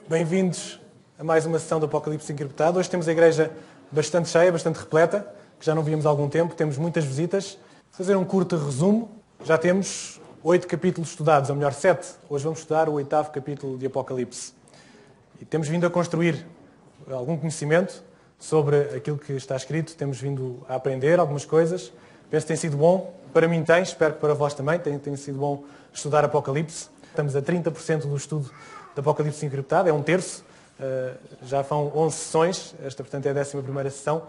Bem-vindos a mais uma sessão do Apocalipse Encriptado. Hoje temos a igreja bastante cheia, bastante repleta, que já não víamos há algum tempo. Temos muitas visitas. Vou fazer um curto resumo. Já temos 8 capítulos estudados, ou melhor, 7. Hoje vamos estudar o 8º capítulo de Apocalipse. E temos vindo a construir algum conhecimento sobre aquilo que está escrito. Temos vindo a aprender algumas coisas. Penso que tem sido bom. Para mim tem, espero que para vós também. Tem sido bom estudar Apocalipse. Estamos a 30% do estudo do Apocalipse Encriptado, é um terço. Já vão 11 sessões. Esta, portanto, é a 11ª sessão.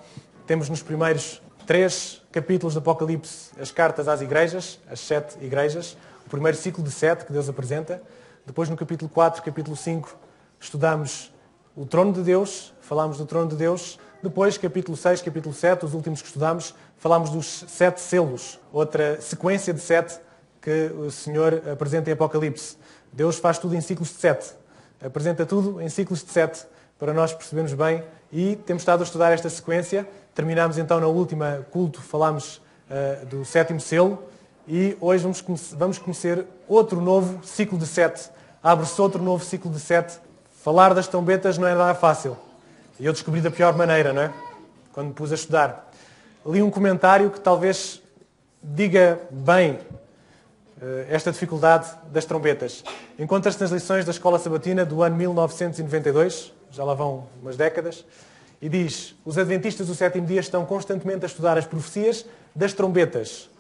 Temos nos primeiros 3 capítulos do Apocalipse as cartas às igrejas, as 7 igrejas. O primeiro ciclo de 7 que Deus apresenta. Depois, no capítulo 4, capítulo 5, estudamos o trono de Deus, falámos do trono de Deus. Depois, capítulo 6, capítulo 7, os últimos que estudamos, falámos dos 7 selos, outra sequência de 7 que o Senhor apresenta em Apocalipse. Deus faz tudo em ciclos de 7. Apresenta tudo em ciclos de 7, para nós percebermos bem. E temos estado a estudar esta sequência. Terminámos então na última culto, falámos do 7º selo. E hoje vamos conhecer outro novo ciclo de 7. Abre-se outro novo ciclo de 7. Falar das trombetas não é nada fácil. E eu descobri da pior maneira, não é? Quando me pus a estudar. Li um comentário que talvez diga bem esta dificuldade das trombetas. Encontra-se nas lições da Escola Sabatina do ano 1992, já lá vão umas décadas, e diz: os adventistas do 7º dia estão constantemente a estudar as profecias das trombetas.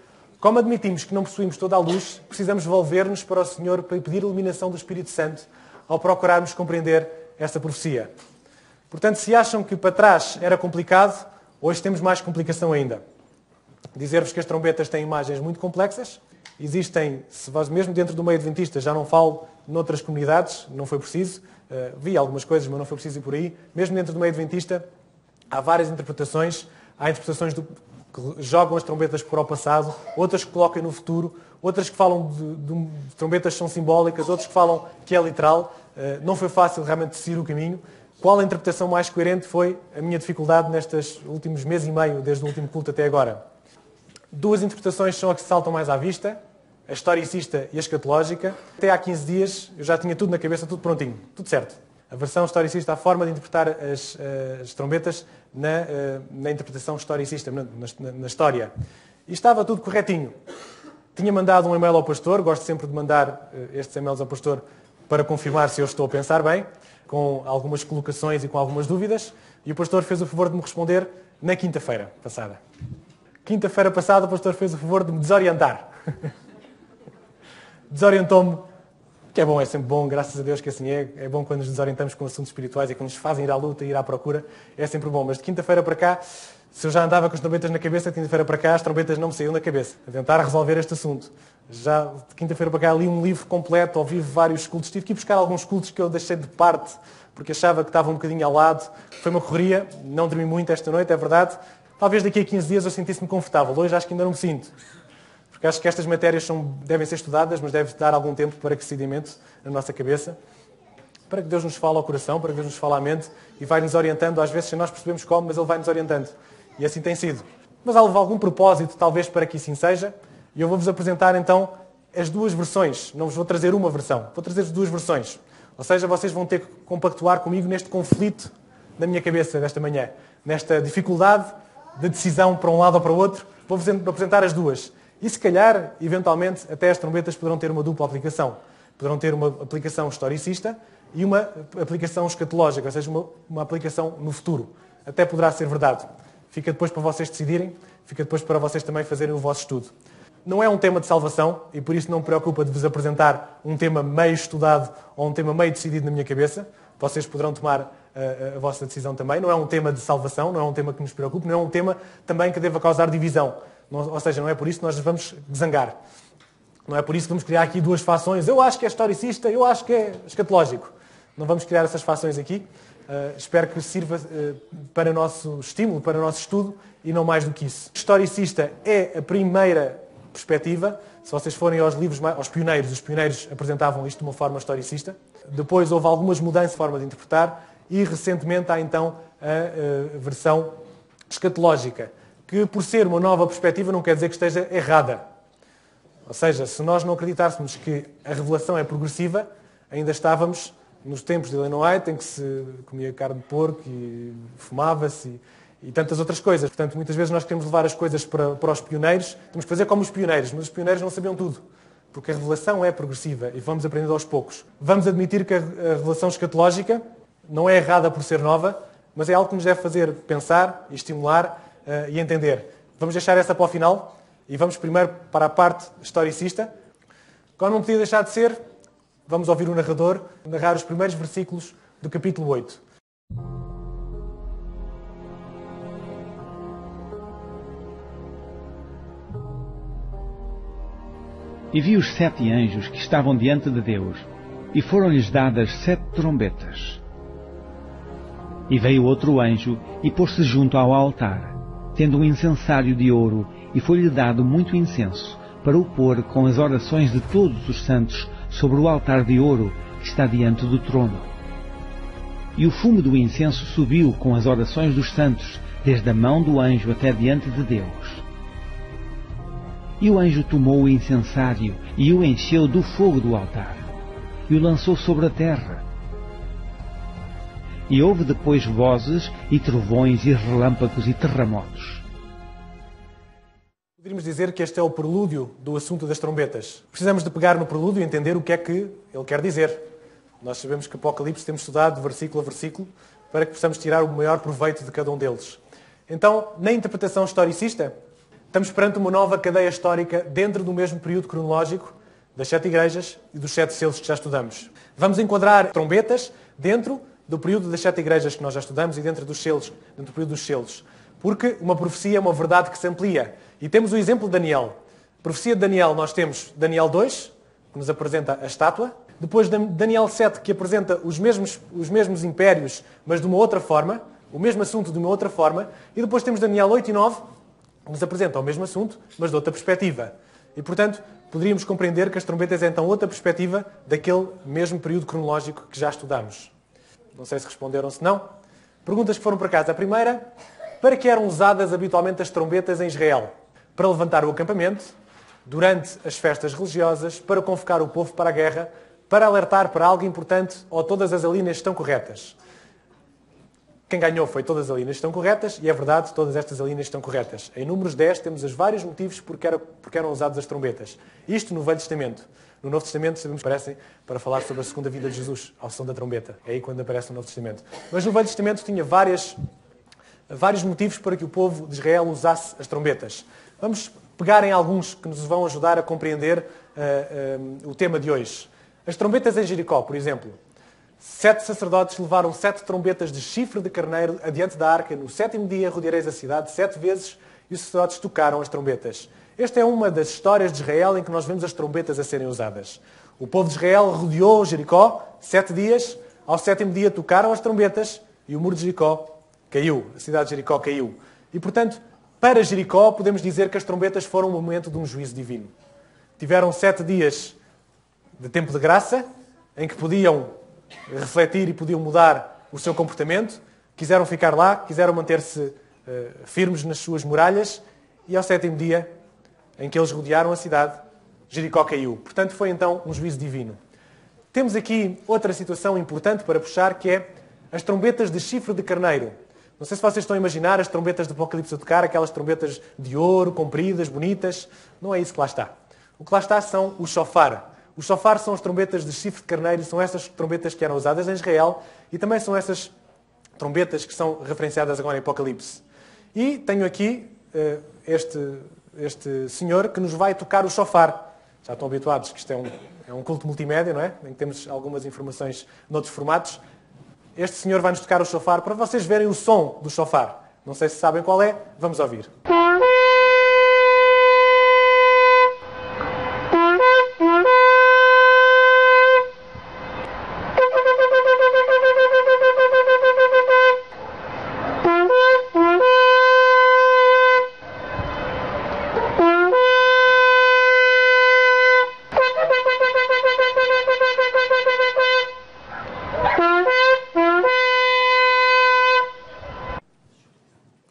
Como admitimos que não possuímos toda a luz, precisamos volver-nos para o Senhor para pedir a iluminação do Espírito Santo ao procurarmos compreender esta profecia. Portanto, se acham que para trás era complicado, hoje temos mais complicação ainda. Dizer-vos que as trombetas têm imagens muito complexas. Existem, se vós mesmo dentro do meio adventista, já não falo noutras comunidades, não foi preciso, vi algumas coisas, mas não foi preciso ir por aí. Mesmo dentro do meio adventista, há várias interpretações. Há interpretações que jogam as trombetas para o passado, outras que colocam no futuro, outras que falam de trombetas que são simbólicas, outras que falam que é literal. Não foi fácil realmente decidir o caminho. Qual a interpretação mais coerente foi a minha dificuldade nestes últimos meses e meio, desde o último culto até agora. 2 interpretações são as que saltam mais à vista, a historicista e a escatológica. Até há 15 dias eu já tinha tudo na cabeça, tudo prontinho, tudo certo. A versão historicista, a forma de interpretar as trombetas na interpretação historicista, na história. E estava tudo corretinho. Tinha mandado um e-mail ao pastor, gosto sempre de mandar estes e-mails ao pastor para confirmar se eu estou a pensar bem, com algumas colocações e com algumas dúvidas, e o pastor fez o favor de me responder na quinta-feira passada. Quinta-feira passada o pastor fez o favor de me desorientar. Desorientou-me, que é bom, é sempre bom, graças a Deus que assim é. É bom quando nos desorientamos com assuntos espirituais e quando nos fazem ir à luta e ir à procura, é sempre bom. Mas de quinta-feira para cá, se eu já andava com as trombetas na cabeça, de quinta-feira para cá as trombetas não me saíam da cabeça, a tentar resolver este assunto. Já de quinta-feira para cá li um livro completo, ouvi vários cultos, tive que ir buscar alguns cultos que eu deixei de parte, porque achava que estava um bocadinho ao lado. Foi uma correria, não dormi muito esta noite, é verdade. Talvez daqui a 15 dias eu sentisse-me confortável. Hoje acho que ainda não me sinto. Porque acho que estas matérias devem ser estudadas, mas deve dar algum tempo para crescimento na nossa cabeça, para que Deus nos fale ao coração, para que Deus nos fale à mente e vai-nos orientando, às vezes sem nós percebemos como, mas Ele vai-nos orientando. E assim tem sido. Mas há algum propósito, talvez, para que assim seja, e eu vou-vos apresentar então as 2 versões. Não vos vou trazer uma versão, vou trazer as 2 versões. Ou seja, vocês vão ter que compactuar comigo neste conflito na minha cabeça desta manhã, nesta dificuldade de decisão para um lado ou para o outro. Vou-vos apresentar as 2. E se calhar, eventualmente, até as trombetas poderão ter uma dupla aplicação. Poderão ter uma aplicação historicista e uma aplicação escatológica, ou seja, uma aplicação no futuro. Até poderá ser verdade. Fica depois para vocês decidirem, fica depois para vocês também fazerem o vosso estudo. Não é um tema de salvação e por isso não me preocupa de vos apresentar um tema meio estudado ou um tema meio decidido na minha cabeça. Vocês poderão tomar a vossa decisão também. Não é um tema de salvação, não é um tema que nos preocupe, não é um tema também que deva causar divisão. Ou seja, não é por isso que nós nos vamos zangar. Não é por isso que vamos criar aqui 2 fações. Eu acho que é historicista, eu acho que é escatológico. Não vamos criar essas fações aqui. Espero que sirva para o nosso estímulo, para o nosso estudo e não mais do que isso. Historicista é a primeira perspectiva. Se vocês forem aos livros, aos pioneiros, os pioneiros apresentavam isto de uma forma historicista. Depois houve algumas mudanças de forma de interpretar e recentemente há então a versão escatológica, que por ser uma nova perspectiva não quer dizer que esteja errada. Ou seja, se nós não acreditássemos que a revelação é progressiva, ainda estávamos nos tempos de Ellen White, em que se comia carne de porco e fumava-se e tantas outras coisas. Portanto, muitas vezes nós queremos levar as coisas para os pioneiros, temos que fazer como os pioneiros, mas os pioneiros não sabiam tudo, porque a revelação é progressiva e vamos aprendendo aos poucos. Vamos admitir que a revelação escatológica não é errada por ser nova, mas é algo que nos deve fazer pensar, e estimular e entender. Vamos deixar essa para o final e vamos primeiro para a parte historicista. Como não podia deixar de ser, vamos ouvir o narrador narrar os primeiros versículos do capítulo 8. E vi os 7 anjos que estavam diante de Deus, e foram-lhes dadas 7 trombetas. E veio outro anjo e pôs-se junto ao altar, tendo um incensário de ouro, e foi-lhe dado muito incenso, para o pôr com as orações de todos os santos sobre o altar de ouro que está diante do trono. E o fumo do incenso subiu com as orações dos santos, desde a mão do anjo até diante de Deus. E o anjo tomou o incensário e o encheu do fogo do altar, e o lançou sobre a terra. E houve depois vozes, e trovões, e relâmpagos, e terremotos. Poderíamos dizer que este é o prelúdio do assunto das trombetas. Precisamos de pegar no prelúdio e entender o que é que ele quer dizer. Nós sabemos que Apocalipse temos estudado versículo a versículo para que possamos tirar o maior proveito de cada um deles. Então, na interpretação historicista, estamos perante uma nova cadeia histórica dentro do mesmo período cronológico das 7 igrejas e dos 7 selos que já estudamos. Vamos enquadrar trombetas dentro do período das 7 igrejas que nós já estudamos e dentro dos selos, dentro do período dos selos. Porque uma profecia é uma verdade que se amplia. E temos o exemplo de Daniel. A profecia de Daniel, nós temos Daniel 2, que nos apresenta a estátua. Depois Daniel 7, que apresenta os mesmos impérios, mas de uma outra forma. O mesmo assunto de uma outra forma. E depois temos Daniel 8 e 9, que nos apresenta o mesmo assunto, mas de outra perspectiva. E, portanto, poderíamos compreender que as trombetas é então outra perspectiva daquele mesmo período cronológico que já estudamos. Não sei se responderam, se não. Perguntas que foram para casa. A primeira, para que eram usadas habitualmente as trombetas em Israel? Para levantar o acampamento, durante as festas religiosas, para convocar o povo para a guerra, para alertar para algo importante ou todas as alíneas estão corretas. Quem ganhou foi todas as alíneas estão corretas e é verdade, todas estas alíneas estão corretas. Em Números 10 temos os vários motivos porque eram usadas as trombetas. Isto no Velho Testamento. No Novo Testamento, sabemos que aparecem para falar sobre a segunda vida de Jesus, ao som da trombeta. É aí quando aparece no Novo Testamento. Mas no Velho Testamento tinha vários motivos para que o povo de Israel usasse as trombetas. Vamos pegar em alguns que nos vão ajudar a compreender o tema de hoje. As trombetas em Jericó, por exemplo. 7 sacerdotes levaram 7 trombetas de chifre de carneiro adiante da arca. No 7º dia rodeareis a cidade 7 vezes e os sacerdotes tocaram as trombetas. Esta é uma das histórias de Israel em que nós vemos as trombetas a serem usadas. O povo de Israel rodeou Jericó 7 dias. Ao 7º dia tocaram as trombetas e o muro de Jericó caiu. A cidade de Jericó caiu. E, portanto, para Jericó, podemos dizer que as trombetas foram o momento de um juízo divino. Tiveram 7 dias de tempo de graça, em que podiam refletir e podiam mudar o seu comportamento. Quiseram ficar lá, quiseram manter-se firmes nas suas muralhas, e ao 7º dia, em que eles rodearam a cidade, Jericó caiu. Portanto, foi então um juízo divino. Temos aqui outra situação importante para puxar, que é as trombetas de chifre de carneiro. Não sei se vocês estão a imaginar as trombetas do Apocalipse a tocar, aquelas trombetas de ouro, compridas, bonitas. Não é isso que lá está. O que lá está são os shofar. Os shofar são as trombetas de chifre de carneiro, são essas trombetas que eram usadas em Israel e também são essas trombetas que são referenciadas agora em Apocalipse. E tenho aqui este senhor que nos vai tocar o shofar. Já estão habituados que isto é um culto multimédia, não é? Em que temos algumas informações noutros formatos. Este senhor vai-nos tocar o shofar para vocês verem o som do shofar. Não sei se sabem qual é, vamos ouvir.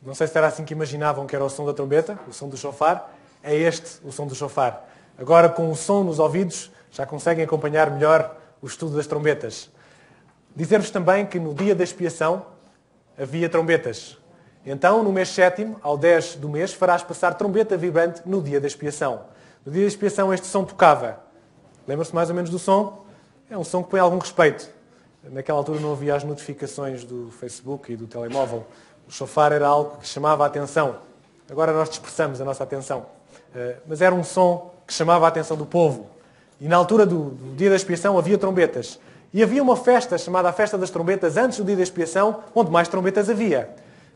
Não sei se era assim que imaginavam que era o som da trombeta, o som do shofar. É este o som do shofar. Agora, com o som nos ouvidos, já conseguem acompanhar melhor o estudo das trombetas. Dizer-vos também que no dia da expiação havia trombetas. Então, no mês 7º, ao 10 do mês, farás passar trombeta vibrante no dia da expiação. No dia da expiação este som tocava. Lembra-se mais ou menos do som? É um som que põe algum respeito. Naquela altura não havia as notificações do Facebook e do telemóvel. O chofar era algo que chamava a atenção. Agora nós dispersamos a nossa atenção. Mas era um som que chamava a atenção do povo. E na altura do dia da expiação havia trombetas. E havia uma festa chamada a Festa das Trombetas antes do dia da expiação, onde mais trombetas havia.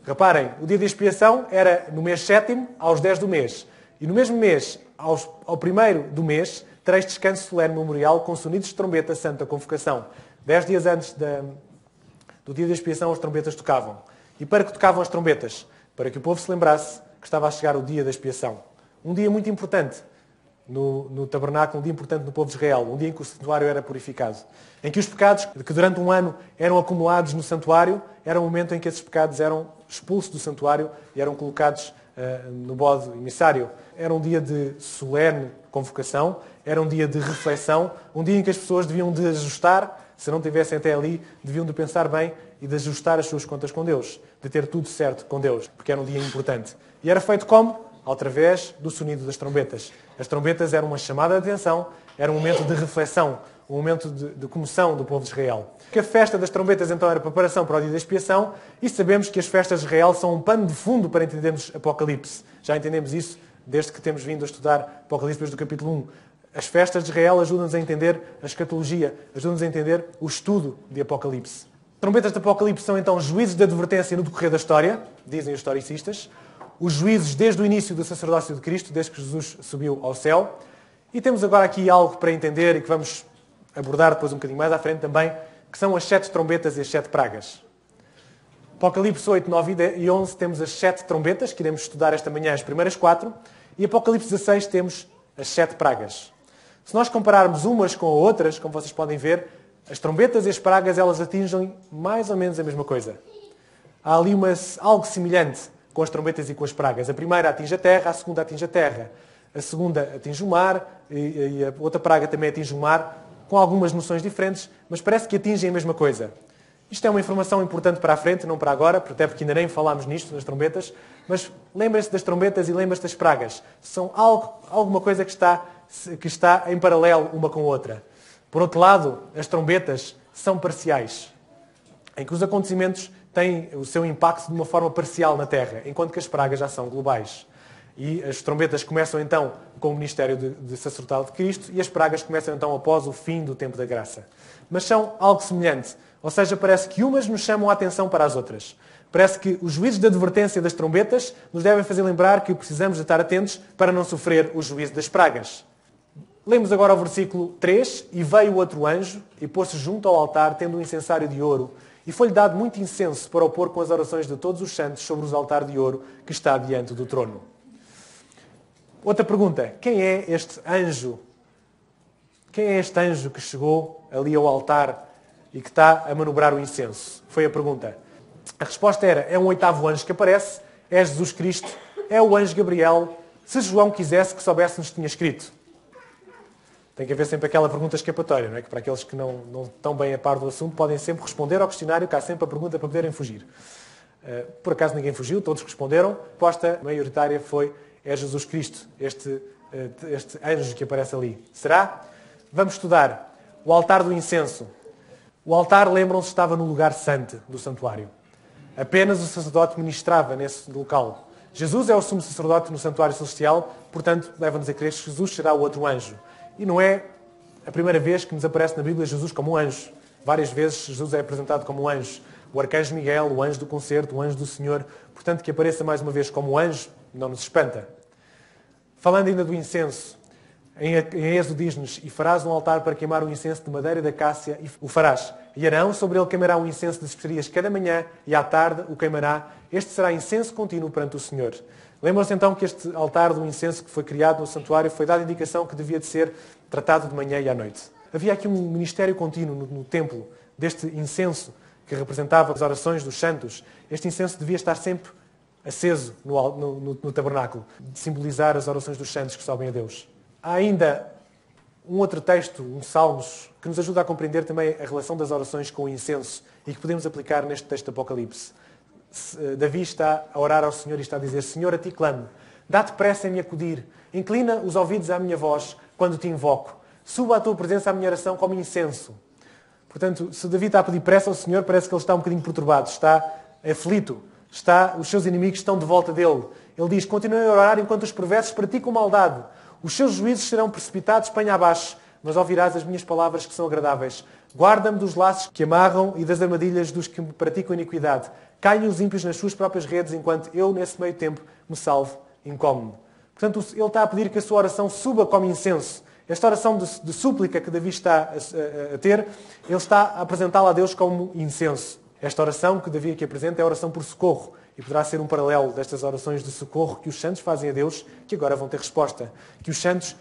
Reparem, o dia da expiação era no mês 7º, aos 10 do mês. E no mesmo mês, ao 1º do mês, tereis descanso solene memorial com sonidos de trombeta santa convocação. 10 dias antes do dia da expiação, as trombetas tocavam. E para que tocavam as trombetas? Para que o povo se lembrasse que estava a chegar o dia da expiação. Um dia muito importante no tabernáculo, um dia importante no povo de Israel, um dia em que o santuário era purificado. Em que os pecados que durante um ano eram acumulados no santuário, era o momento em que esses pecados eram expulsos do santuário e eram colocados no bode emissário. Era um dia de solene convocação, era um dia de reflexão, um dia em que as pessoas deviam de ajustar, se não tivessem até ali, deviam de pensar bem e de ajustar as suas contas com Deus, de ter tudo certo com Deus, porque era um dia importante. E era feito como? Através do sonido das trombetas. As trombetas eram uma chamada de atenção, era um momento de reflexão, um momento de comoção do povo de Israel. Que a festa das trombetas então era preparação para o dia da expiação e sabemos que as festas de Israel são um pano de fundo para entendermos Apocalipse. Já entendemos isso desde que temos vindo a estudar Apocalipse desde o capítulo 1. As festas de Israel ajudam-nos a entender a escatologia, ajudam-nos a entender o estudo de Apocalipse. Trombetas de Apocalipse são então juízos de advertência no decorrer da história, dizem os historicistas. Os juízos desde o início do sacerdócio de Cristo, desde que Jesus subiu ao céu. E temos agora aqui algo para entender e que vamos abordar depois um bocadinho mais à frente também, que são as 7 trombetas e as 7 pragas. Apocalipse 8, 9 e 11 temos as 7 trombetas, que iremos estudar esta manhã as primeiras 4, e Apocalipse 16 temos as 7 pragas. Se nós compararmos umas com outras, como vocês podem ver, as trombetas e as pragas elas atingem mais ou menos a mesma coisa. Há ali algo semelhante com as trombetas e com as pragas. A primeira atinge a terra, a segunda atinge a terra. A segunda atinge o mar e a outra praga também atinge o mar, com algumas noções diferentes, mas parece que atingem a mesma coisa. Isto é uma informação importante para a frente, não para agora, até porque ainda nem falámos nisto, nas trombetas, mas lembrem-se das trombetas e lembrem-se das pragas. São alguma coisa que está em paralelo uma com a outra. Por outro lado, as trombetas são parciais, em que os acontecimentos têm o seu impacto de uma forma parcial na Terra, enquanto que as pragas já são globais. E as trombetas começam então com o ministério de sacerdotal de Cristo e as pragas começam então após o fim do tempo da graça. Mas são algo semelhante, ou seja, parece que umas nos chamam a atenção para as outras. Parece que os juízos de advertência das trombetas nos devem fazer lembrar que precisamos de estar atentos para não sofrer o juízo das pragas. Lemos agora o versículo 3. E veio outro anjo e pôs-se junto ao altar, tendo um incensário de ouro, e foi-lhe dado muito incenso para o pôr com as orações de todos os santos sobre os altares de ouro que está diante do trono. Outra pergunta. Quem é este anjo? Quem é este anjo que chegou ali ao altar e que está a manobrar o incenso? Foi a pergunta. A resposta era, é um 8º anjo que aparece, é Jesus Cristo, é o anjo Gabriel. Se João quisesse que soubesse-nos tinha escrito. Tem que haver sempre aquela pergunta escapatória, não é? Que para aqueles que não estão bem a par do assunto podem sempre responder ao questionário, que há sempre a pergunta para poderem fugir. Por acaso ninguém fugiu, todos responderam. A resposta maioritária é Jesus Cristo, este anjo que aparece ali. Será? Vamos estudar o altar do incenso. O altar, lembram-se, estava no lugar santo do santuário. Apenas o sacerdote ministrava nesse local. Jesus é o sumo sacerdote no santuário celestial, portanto, leva-nos a crer que Jesus será o outro anjo. E não é a primeira vez que nos aparece na Bíblia Jesus como um anjo. Várias vezes Jesus é apresentado como um anjo. O arcanjo Miguel, o anjo do concerto, o anjo do Senhor. Portanto, que apareça mais uma vez como anjo não nos espanta. Falando ainda do incenso, em Êxodo diz-nos, e farás um altar para queimar o incenso de madeira da acácia, e o farás. E Arão sobre ele queimará um incenso de especiarias cada manhã, e à tarde o queimará. Este será incenso contínuo perante o Senhor. Lembram-se então que este altar do incenso que foi criado no santuário foi dada a indicação que devia de ser tratado de manhã e à noite. Havia aqui um ministério contínuo no templo deste incenso que representava as orações dos santos. Este incenso devia estar sempre aceso no tabernáculo, de simbolizar as orações dos santos que sobem a Deus. Há ainda um outro texto, um Salmos, que nos ajuda a compreender também a relação das orações com o incenso e que podemos aplicar neste texto do Apocalipse. Davi está a orar ao Senhor e está a dizer: Senhor, a ti clamo, dá-te pressa em me acudir, inclina os ouvidos à minha voz quando te invoco, suba à tua presença a minha oração como incenso. Portanto, se Davi está a pedir pressa ao Senhor, parece que ele está um bocadinho perturbado, está aflito, os seus inimigos estão de volta dele. Ele diz: continuem a orar enquanto os perversos praticam maldade. Os seus juízos serão precipitados penha abaixo, mas ouvirás as minhas palavras que são agradáveis. Guarda-me dos laços que amarram e das armadilhas dos que me praticam iniquidade. Caiam os ímpios nas suas próprias redes, enquanto eu, nesse meio tempo, me salvo incómodo. Portanto, ele está a pedir que a sua oração suba como incenso. Esta oração de súplica que Davi está a ter, ele está a apresentá-la a Deus como incenso. Esta oração que Davi aqui apresenta é a oração por socorro e poderá ser um paralelo destas orações de socorro que os santos fazem a Deus, que agora vão ter resposta. Que os santos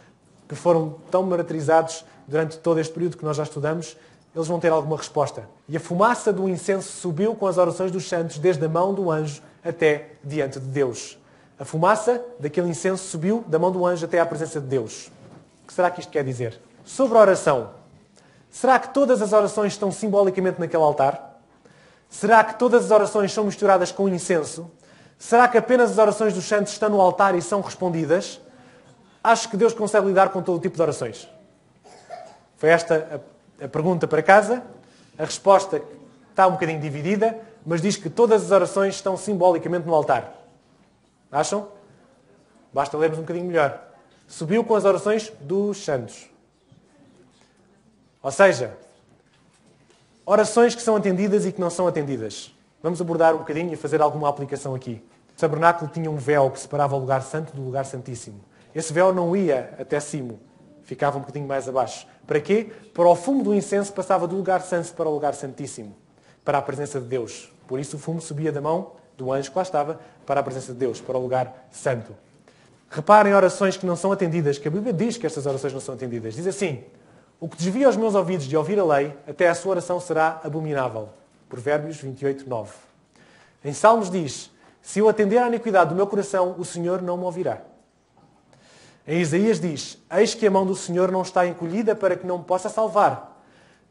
que foram tão martirizados durante todo este período que nós já estudamos, eles vão ter alguma resposta. E a fumaça do incenso subiu com as orações dos santos desde a mão do anjo até diante de Deus. A fumaça daquele incenso subiu da mão do anjo até à presença de Deus. O que será que isto quer dizer? Sobre a oração. Será que todas as orações estão simbolicamente naquele altar? Será que todas as orações são misturadas com incenso? Será que apenas as orações dos santos estão no altar e são respondidas? Acho que Deus consegue lidar com todo o tipo de orações. Foi esta a pergunta para casa. A resposta está um bocadinho dividida, mas diz que todas as orações estão simbolicamente no altar. Acham? Basta lermos um bocadinho melhor. Subiu com as orações dos santos. Ou seja, orações que são atendidas e que não são atendidas. Vamos abordar um bocadinho e fazer alguma aplicação aqui. O tabernáculo tinha um véu que separava o lugar santo do lugar santíssimo. Esse véu não ia até cimo, ficava um bocadinho mais abaixo. Para quê? Para o fumo do incenso passava do lugar santo para o lugar santíssimo, para a presença de Deus. Por isso o fumo subia da mão do anjo que lá estava para a presença de Deus, para o lugar santo. Reparem orações que não são atendidas, que a Bíblia diz que estas orações não são atendidas. Diz assim: o que desvia os meus ouvidos de ouvir a lei, até a sua oração será abominável. Provérbios 28, 9. Em Salmos diz: se eu atender à iniquidade do meu coração, o Senhor não me ouvirá. Em Isaías diz: eis que a mão do Senhor não está encolhida para que não me possa salvar,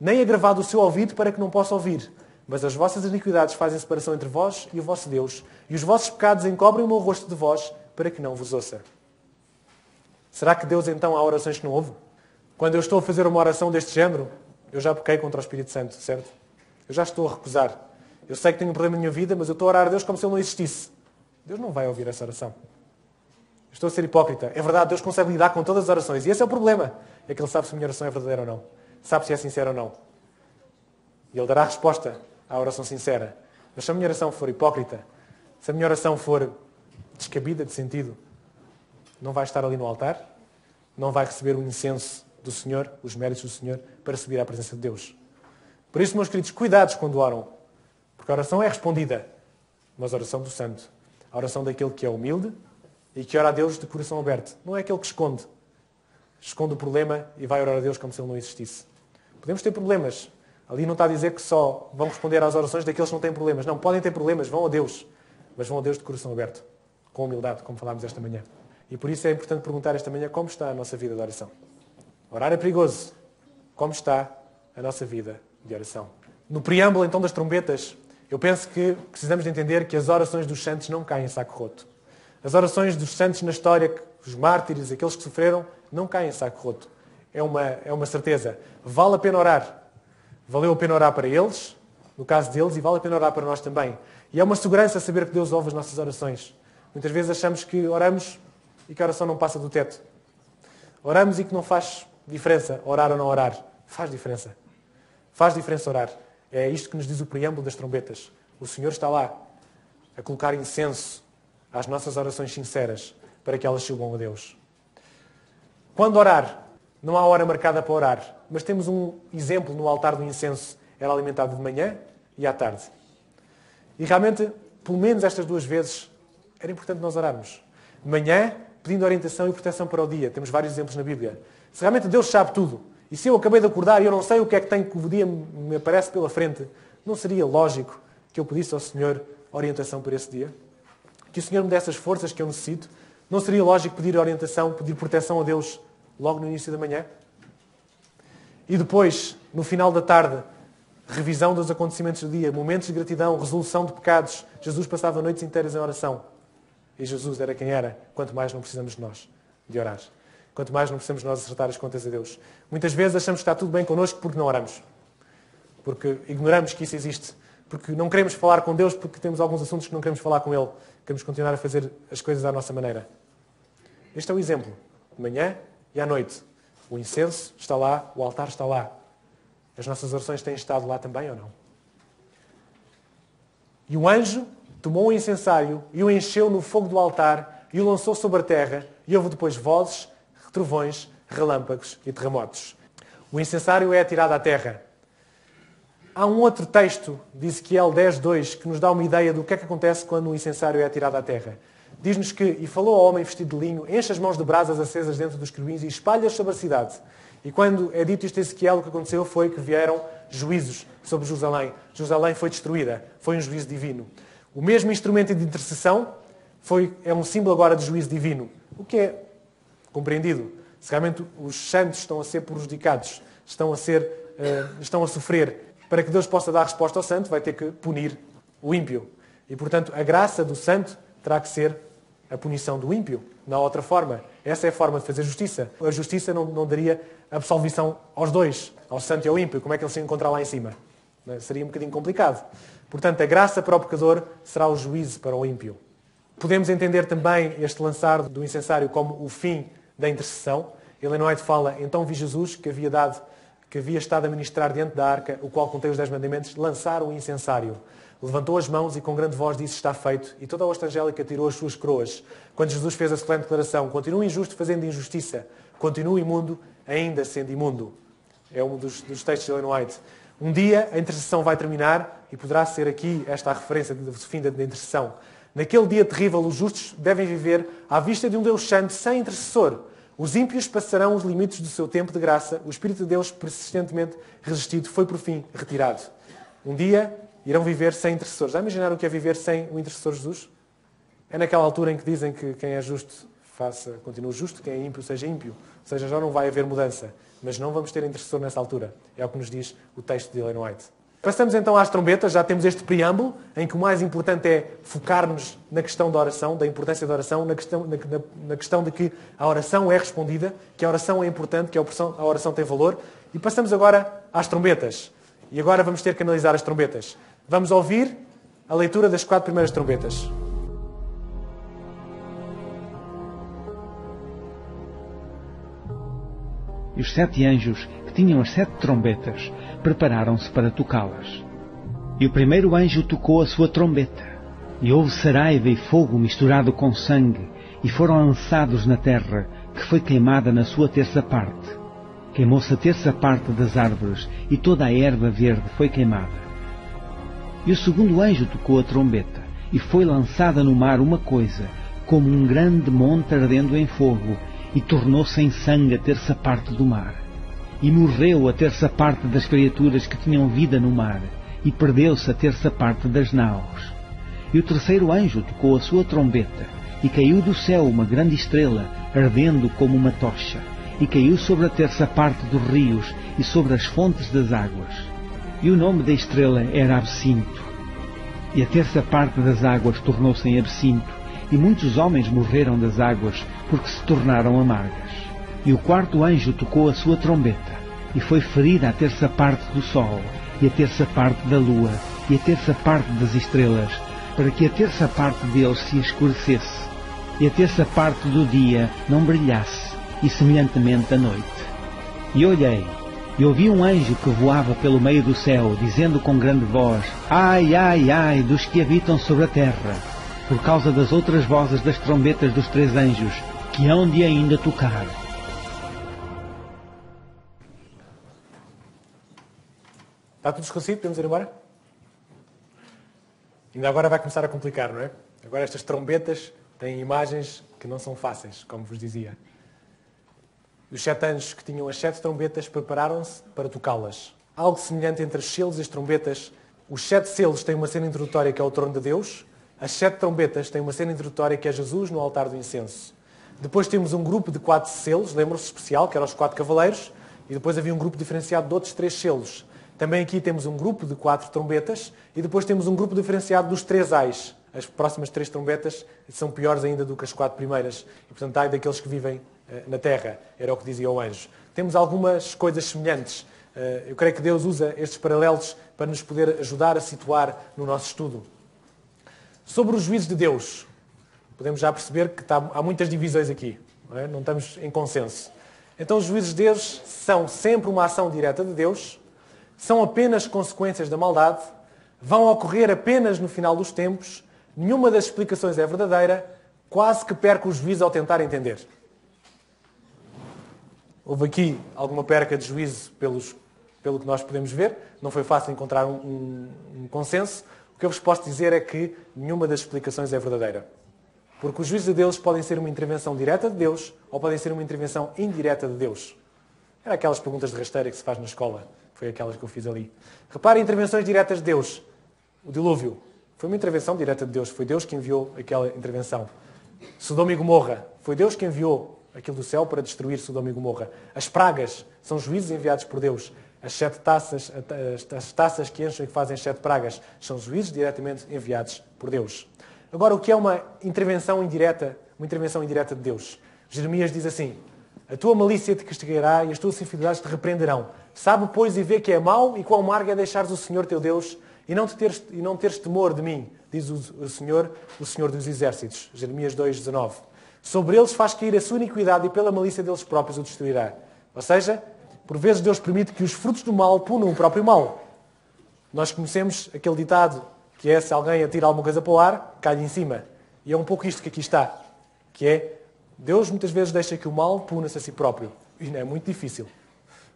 nem agravado o seu ouvido para que não possa ouvir. Mas as vossas iniquidades fazem separação entre vós e o vosso Deus, e os vossos pecados encobrem o meu rosto de vós para que não vos ouça. Será que Deus então há orações que não ouve? Quando eu estou a fazer uma oração deste género, eu já pequei contra o Espírito Santo, certo? Eu já estou a recusar. Eu sei que tenho um problema na minha vida, mas eu estou a orar a Deus como se Ele não existisse. Deus não vai ouvir essa oração. Eu estou a ser hipócrita. É verdade, Deus consegue lidar com todas as orações. E esse é o problema. É que Ele sabe se a minha oração é verdadeira ou não. Sabe se é sincera ou não. E Ele dará resposta à oração sincera. Mas se a minha oração for hipócrita, se a minha oração for descabida de sentido, não vai estar ali no altar, não vai receber o incenso do Senhor, os méritos do Senhor, para subir à presença de Deus. Por isso, meus queridos, cuidados quando oram. Porque a oração é respondida, mas a oração do santo. A oração daquele que é humilde e que ora a Deus de coração aberto. Não é aquele que esconde. Esconde o problema e vai orar a Deus como se ele não existisse. Podemos ter problemas. Ali não está a dizer que só vão responder às orações daqueles que não têm problemas. Não, podem ter problemas, vão a Deus. Mas vão a Deus de coração aberto. Com humildade, como falámos esta manhã. E por isso é importante perguntar esta manhã como está a nossa vida de oração. Orar é perigoso. Como está a nossa vida de oração? No preâmbulo, então, das trombetas, eu penso que precisamos de entender que as orações dos santos não caem em saco roto. As orações dos santos na história, os mártires, aqueles que sofreram, não caem em saco roto. É uma certeza. Vale a pena orar. Valeu a pena orar para eles, no caso deles, e vale a pena orar para nós também. E é uma segurança saber que Deus ouve as nossas orações. Muitas vezes achamos que oramos e que a oração não passa do teto. Oramos e que não faz diferença orar ou não orar. Faz diferença. Faz diferença orar. É isto que nos diz o preâmbulo das trombetas. O Senhor está lá a colocar incenso às nossas orações sinceras para que elas subam a Deus. Quando orar, não há hora marcada para orar, mas temos um exemplo no altar do incenso. Era alimentado de manhã e à tarde. E realmente, pelo menos estas duas vezes, era importante nós orarmos. De manhã, pedindo orientação e proteção para o dia. Temos vários exemplos na Bíblia. Se realmente Deus sabe tudo, e se eu acabei de acordar e eu não sei o que é que tenho que o dia me aparece pela frente, não seria lógico que eu pedisse ao Senhor orientação para esse dia? Que o Senhor me desse as forças que eu necessito? Não seria lógico pedir orientação, pedir proteção a Deus logo no início da manhã? E depois, no final da tarde, revisão dos acontecimentos do dia, momentos de gratidão, resolução de pecados. Jesus passava noites inteiras em oração. E Jesus era quem era, quanto mais não precisamos de nós, de orar. Quanto mais não precisamos de nós acertar as contas a Deus. Muitas vezes achamos que está tudo bem connosco porque não oramos. Porque ignoramos que isso existe. Porque não queremos falar com Deus porque temos alguns assuntos que não queremos falar com Ele. Queremos continuar a fazer as coisas à nossa maneira. Este é o exemplo. De manhã e à noite. O incenso está lá, o altar está lá. As nossas orações têm estado lá também ou não? E o anjo tomou o incensário e o encheu no fogo do altar e o lançou sobre a terra e houve depois vozes, trovões, relâmpagos e terremotos. O incensário é atirado à terra. Há um outro texto de Ezequiel 10:2 que nos dá uma ideia do que é que acontece quando o incensário é atirado à terra. Diz-nos que, e falou ao homem vestido de linho, enche as mãos de brasas acesas dentro dos querubins e espalha-as sobre a cidade. E quando é dito isto a Ezequiel, o que aconteceu foi que vieram juízos sobre Jerusalém. Jerusalém foi destruída. Foi um juízo divino. O mesmo instrumento de intercessão é um símbolo agora de juízo divino. O que é compreendido? Se realmente os santos estão a ser prejudicados, estão a sofrer, para que Deus possa dar resposta ao santo, vai ter que punir o ímpio. E, portanto, a graça do santo terá que ser a punição do ímpio. Não há outra forma. Essa é a forma de fazer justiça. A justiça não daria absolvição aos dois, ao santo e ao ímpio. Como é que eles se encontram lá em cima? Seria um bocadinho complicado. Portanto, a graça para o pecador será o juízo para o ímpio. Podemos entender também este lançar do incensário como o fim da intercessão. Ellen White fala, então vi Jesus que havia estado a ministrar diante da arca, o qual contém os 10 mandamentos, lançar o incensário. Levantou as mãos e com grande voz disse, está feito. E toda a hosta angélica tirou as suas coroas. Quando Jesus fez a solene declaração, continua injusto fazendo injustiça, continua imundo ainda sendo imundo. É um dos textos de Ellen White. Um dia a intercessão vai terminar e poderá ser aqui esta a referência do fim da intercessão. Naquele dia terrível, os justos devem viver à vista de um Deus santo sem intercessor. Os ímpios passarão os limites do seu tempo de graça. O Espírito de Deus, persistentemente resistido, foi por fim retirado. Um dia irão viver sem intercessores. Já imaginaram o que é viver sem o intercessor Jesus? É naquela altura em que dizem que quem é justo continue justo, quem é ímpio seja ímpio. Ou seja, já não vai haver mudança. Mas não vamos ter intercessor nessa altura. É o que nos diz o texto de Ellen White. Passamos então às trombetas. Já temos este preâmbulo, em que o mais importante é focar-nos na questão da oração, da importância da oração, na questão de que a oração é respondida, que a oração é importante, que a oração tem valor. E passamos agora às trombetas. E agora vamos ter que analisar as trombetas. Vamos ouvir a leitura das 4 primeiras trombetas. E os 7 anjos, que tinham as 7 trombetas, prepararam-se para tocá-las. E o primeiro anjo tocou a sua trombeta, e houve saraiva e fogo misturado com sangue, e foram lançados na terra, que foi queimada na sua terça parte. Queimou-se a terça parte das árvores, e toda a erva verde foi queimada. E o segundo anjo tocou a trombeta, e foi lançada no mar uma coisa, como um grande monte ardendo em fogo, e tornou-se em sangue a terça parte do mar. E morreu a terça parte das criaturas que tinham vida no mar, e perdeu-se a terça parte das naus. E o terceiro anjo tocou a sua trombeta, e caiu do céu uma grande estrela, ardendo como uma tocha, e caiu sobre a terça parte dos rios e sobre as fontes das águas. E o nome da estrela era Absinto. E a terça parte das águas tornou-se em absinto, e muitos homens morreram das águas, porque se tornaram amargas. E o quarto anjo tocou a sua trombeta, e foi ferida a terça parte do sol, e a terça parte da lua, e a terça parte das estrelas, para que a terça parte deles se escurecesse, e a terça parte do dia não brilhasse, e semelhantemente a noite. E olhei, e ouvi um anjo que voava pelo meio do céu, dizendo com grande voz, ai, ai, ai, dos que habitam sobre a terra, por causa das outras vozes das trombetas dos 3 anjos, que hão de ainda tocar. Está tudo esclarecido? Podemos ir embora? Ainda agora vai começar a complicar, não é? Agora estas trombetas têm imagens que não são fáceis, como vos dizia. Os 7 anjos que tinham as 7 trombetas prepararam-se para tocá-las. Algo semelhante entre os selos e as trombetas. Os 7 selos têm uma cena introdutória que é o trono de Deus. As 7 trombetas têm uma cena introdutória que é Jesus no altar do incenso. Depois temos um grupo de 4 selos, lembram-se especial, que eram os 4 cavaleiros, E depois havia um grupo diferenciado de outros 3 selos. Também aqui temos um grupo de 4 trombetas e depois temos um grupo diferenciado dos 3 ais. As próximas 3 trombetas são piores ainda do que as 4 primeiras. E, portanto, ai daqueles que vivem na terra, era o que dizia o anjo. Temos algumas coisas semelhantes. Eu creio que Deus usa estes paralelos para nos poder ajudar a situar no nosso estudo. Sobre os juízos de Deus, podemos já perceber que há muitas divisões aqui. Não estamos em consenso. Então, os juízos de Deus são sempre uma ação direta de Deus, são apenas consequências da maldade, vão ocorrer apenas no final dos tempos, nenhuma das explicações é verdadeira, quase que perca o juízo ao tentar entender. Houve aqui alguma perca de juízo pelo que nós podemos ver, não foi fácil encontrar um consenso. O que eu vos posso dizer é que nenhuma das explicações é verdadeira. Porque os juízos de Deus podem ser uma intervenção direta de Deus ou podem ser uma intervenção indireta de Deus. Era aquelas perguntas de rasteira que se faz na escola. Foi aquelas que eu fiz ali. Reparem, intervenções diretas de Deus. O dilúvio foi uma intervenção direta de Deus. Foi Deus que enviou aquela intervenção. Sodoma e Gomorra. Foi Deus que enviou aquilo do céu para destruir Sodoma e Gomorra. As pragas são juízos enviados por Deus. As 7 taças, as taças que enchem e que fazem as 7 pragas, são juízos diretamente enviados por Deus. Agora, o que é uma intervenção indireta de Deus? Jeremias diz assim: a tua malícia te castigará e as tuas infidelidades te repreenderão. Sabe, pois, e vê que é mau e quão amargo é deixares o Senhor teu Deus e não teres temor de mim, diz o Senhor dos Exércitos. Jeremias 2,19. Sobre eles faz cair a sua iniquidade e pela malícia deles próprios o destruirá. Ou seja, por vezes Deus permite que os frutos do mal punam o próprio mal. Nós conhecemos aquele ditado que é: se alguém atira alguma coisa para o ar, cai em cima. E é um pouco isto que aqui está. Que é, Deus muitas vezes deixa que o mal puna-se a si próprio. E não é muito difícil.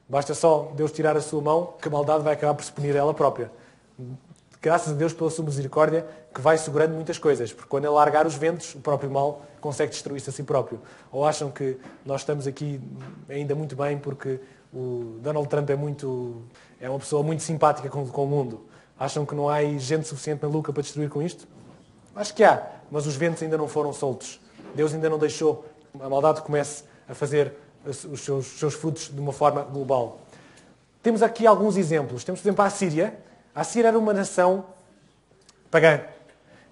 Basta só Deus tirar a sua mão, que a maldade vai acabar por se punir a ela própria. Graças a Deus pela sua misericórdia, que vai segurando muitas coisas. Porque quando ele largar os ventos, o próprio mal consegue destruir-se a si próprio. Ou acham que nós estamos aqui ainda muito bem porque o Donald Trump é uma pessoa muito simpática com o mundo. Acham que não há gente suficiente maluca para destruir com isto? Acho que há, mas os ventos ainda não foram soltos. Deus ainda não deixou que a maldade comece a fazer os seus frutos de uma forma global. Temos aqui alguns exemplos. Temos, por exemplo, a Síria. A Síria era uma nação pagã.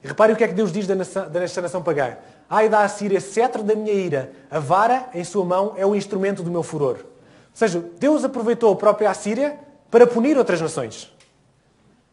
E reparem o que é que Deus diz desta nação pagã. Ai da Assíria, cetro da minha ira, a vara em sua mão é o instrumento do meu furor. Ou seja, Deus aproveitou a própria Assíria para punir outras nações.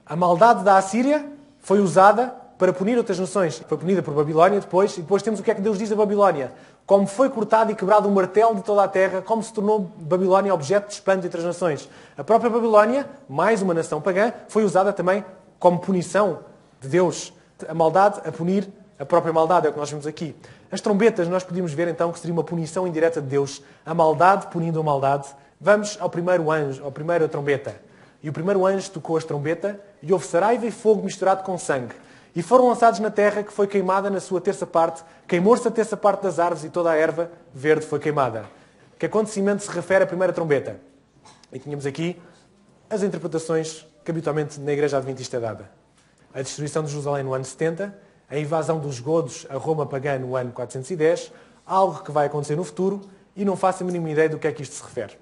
A maldade da Assíria foi usada para punir outras nações. Foi punida por Babilónia depois. E depois temos o que é que Deus diz da Babilónia. Como foi cortado e quebrado o martelo de toda a terra, como se tornou Babilónia objeto de espanto de outras nações. A própria Babilónia, mais uma nação pagã, foi usada também como punição de Deus. A maldade a punir a própria maldade, é o que nós vemos aqui. As trombetas, nós podíamos ver então que seria uma punição indireta de Deus. A maldade punindo a maldade. Vamos ao primeiro anjo, à primeira trombeta. E o primeiro anjo tocou a trombeta e houve saraiva e fogo misturado com sangue. E foram lançados na terra que foi queimada na sua terça parte. Queimou-se a terça parte das árvores e toda a erva verde foi queimada. Que acontecimento se refere à primeira trombeta? E tínhamos aqui as interpretações que habitualmente na Igreja Adventista é dada. A destruição de Jerusalém no ano 70, a invasão dos godos a Roma pagã no ano 410, algo que vai acontecer no futuro e não faço a mínima ideia do que é que isto se refere.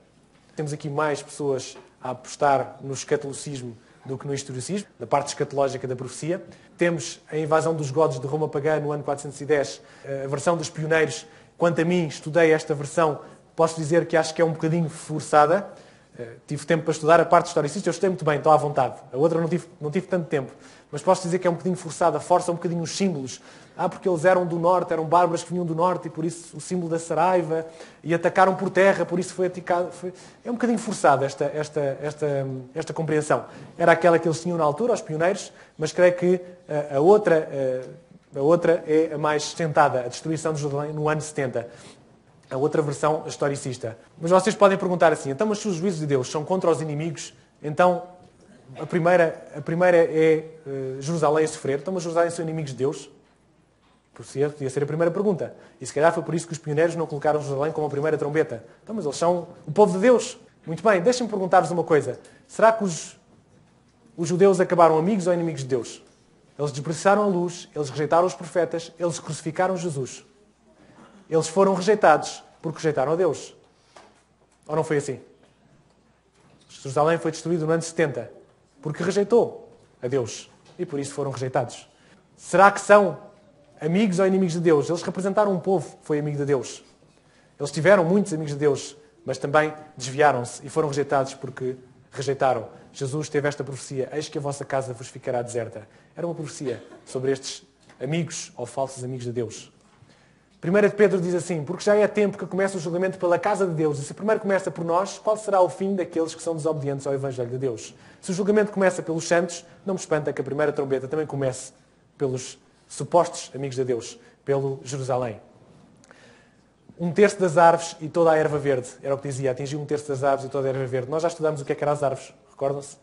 Temos aqui mais pessoas a apostar no escatolocismo do que no historicismo, da parte escatológica da profecia. Temos a invasão dos godos de Roma pagã no ano 410, a versão dos pioneiros. Quanto a mim, estudei esta versão, posso dizer que acho que é um bocadinho forçada. Tive tempo para estudar a parte historicista, eu estudei muito bem, estou à vontade. A outra não tive tanto tempo. Mas posso dizer que é um bocadinho forçada, força um bocadinho os símbolos. Porque eles eram do norte, eram bárbaros que vinham do norte e por isso o símbolo da saraiva, e atacaram por terra, por isso foi atacado. É um bocadinho forçada esta compreensão. Era aquela que eles tinham na altura, os pioneiros, mas creio que a outra é a mais sentada, a destruição de Jerusalém no ano 70. A outra versão historicista. Mas vocês podem perguntar assim, então mas se os juízos de Deus são contra os inimigos, então a primeira é Jerusalém a sofrer, então mas Jerusalém são inimigos de Deus? Podia ser a primeira pergunta. E se calhar foi por isso que os pioneiros não colocaram Jerusalém como a primeira trombeta. Então, mas eles são o povo de Deus. Muito bem, deixem-me perguntar-vos uma coisa. Será que os judeus acabaram amigos ou inimigos de Deus? Eles despreciaram a luz, eles rejeitaram os profetas, eles crucificaram Jesus. Eles foram rejeitados porque rejeitaram a Deus. Ou não foi assim? Jerusalém foi destruído no ano 70, porque rejeitou a Deus. E por isso foram rejeitados. Será que são amigos ou inimigos de Deus? Eles representaram um povo que foi amigo de Deus. Eles tiveram muitos amigos de Deus, mas também desviaram-se e foram rejeitados porque rejeitaram. Jesus teve esta profecia: eis que a vossa casa vos ficará deserta. Era uma profecia sobre estes amigos ou falsos amigos de Deus. 1 de Pedro diz assim: porque já é tempo que começa o julgamento pela casa de Deus. E se primeiro começa por nós, qual será o fim daqueles que são desobedientes ao Evangelho de Deus? Se o julgamento começa pelos santos, não me espanta que a primeira trombeta também comece pelos supostos amigos de Deus, pelo Jerusalém. 1/3 das árvores e toda a erva verde. Era o que dizia: atingiu 1/3 das árvores e toda a erva verde. Nós já estudamos o que eram as árvores, recordam-se?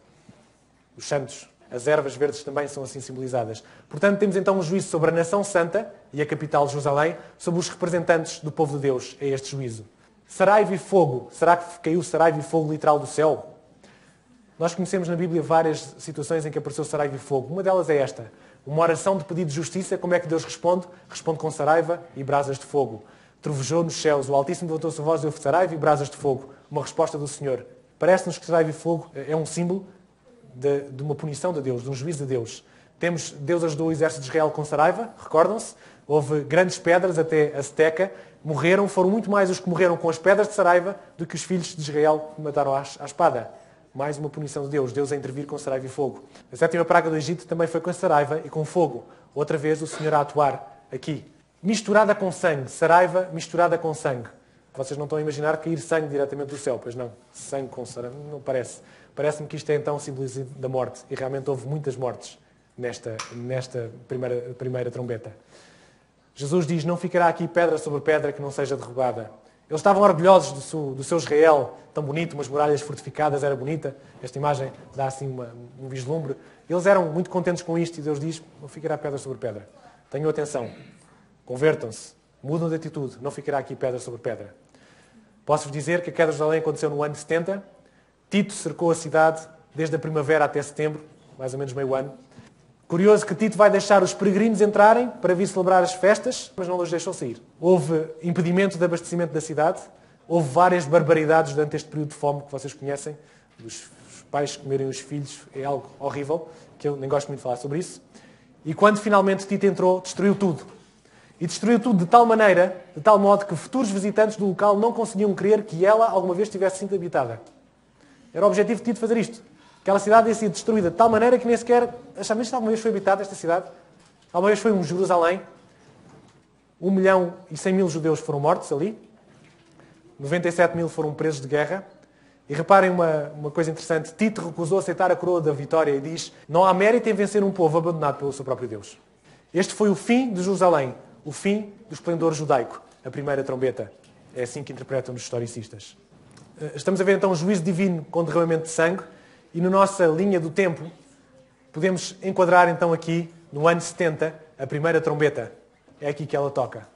Os santos. As ervas verdes também são assim simbolizadas. Portanto, temos então um juízo sobre a nação santa e a capital Jerusalém, sobre os representantes do povo de Deus. É este juízo. Saraiva e fogo. Será que caiu saraiva e fogo literal do céu? Nós conhecemos na Bíblia várias situações em que apareceu saraiva e fogo. Uma delas é esta: uma oração de pedido de justiça. Como é que Deus responde? Responde com saraiva e brasas de fogo. Trovejou nos céus, o Altíssimo levantou a sua voz e houve saraiva e brasas de fogo. Uma resposta do Senhor. Parece-nos que saraiva e fogo é um símbolo de uma punição de Deus, de um juízo de Deus. Deus ajudou o exército de Israel com saraiva, recordam-se? Houve grandes pedras até a seca. Foram muito mais os que morreram com as pedras de saraiva do que os filhos de Israel que mataram à espada. Mais uma punição de Deus. Deus a intervir com saraiva e fogo. A 7ª praga do Egito também foi com saraiva e com fogo. Outra vez o Senhor a atuar aqui. Misturada com sangue. Saraiva misturada com sangue. Vocês não estão a imaginar cair sangue diretamente do céu, pois não? Sangue com saraiva, não parece. Parece-me que isto é então simbolismo da morte. E realmente houve muitas mortes nesta primeira trombeta. Jesus diz: não ficará aqui pedra sobre pedra que não seja derrubada. Eles estavam orgulhosos do seu Israel, tão bonito, umas muralhas fortificadas, era bonita. Esta imagem dá assim um vislumbre. Eles eram muito contentes com isto e Deus diz: não ficará pedra sobre pedra. Tenham atenção, convertam-se, mudam de atitude, não ficará aqui pedra sobre pedra. Posso-vos dizer que a queda de Jerusalém aconteceu no ano 70. Tito cercou a cidade desde a primavera até setembro, mais ou menos meio ano. Curioso que Tito vai deixar os peregrinos entrarem para vir celebrar as festas, mas não os deixou sair. Houve impedimento de abastecimento da cidade, houve várias barbaridades durante este período de fome que vocês conhecem. Os pais comerem os filhos é algo horrível, que eu nem gosto muito de falar sobre isso. E quando finalmente Tito entrou, destruiu tudo. E destruiu tudo de tal maneira, de tal modo que futuros visitantes do local não conseguiam crer que ela alguma vez tivesse sido habitada. Era o objetivo de Tito fazer isto. Aquela cidade tinha sido destruída de tal maneira que nem sequer achavam que alguma vez foi habitada esta cidade. Alguma vez foi um Jerusalém. 1.100.000 judeus foram mortos ali. 97.000 foram presos de guerra. E reparem uma coisa interessante. Tito recusou aceitar a coroa da vitória e diz: não há mérito em vencer um povo abandonado pelo seu próprio Deus. Este foi o fim de Jerusalém. O fim do esplendor judaico. A primeira trombeta. É assim que interpretam os historicistas. Estamos a ver então o juízo divino com derramamento de sangue e na nossa linha do tempo podemos enquadrar então aqui no ano 70 a primeira trombeta. É aqui que ela toca.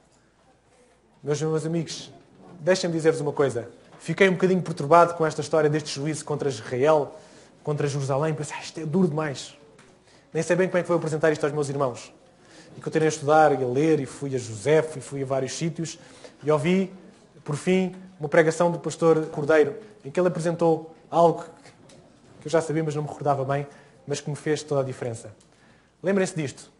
Meus amigos, deixem-me dizer-vos uma coisa. Fiquei um bocadinho perturbado com esta história deste juízo contra Israel, contra Jerusalém. Pensei: isto é duro demais. Nem sei bem como é que vou apresentar isto aos meus irmãos. E continuei a estudar e a ler e fui a José, e fui a vários sítios e ouvi, por fim, uma pregação do pastor Cordeiro, em que ele apresentou algo que eu já sabia, mas não me recordava bem, mas que me fez toda a diferença. Lembrem-se disto.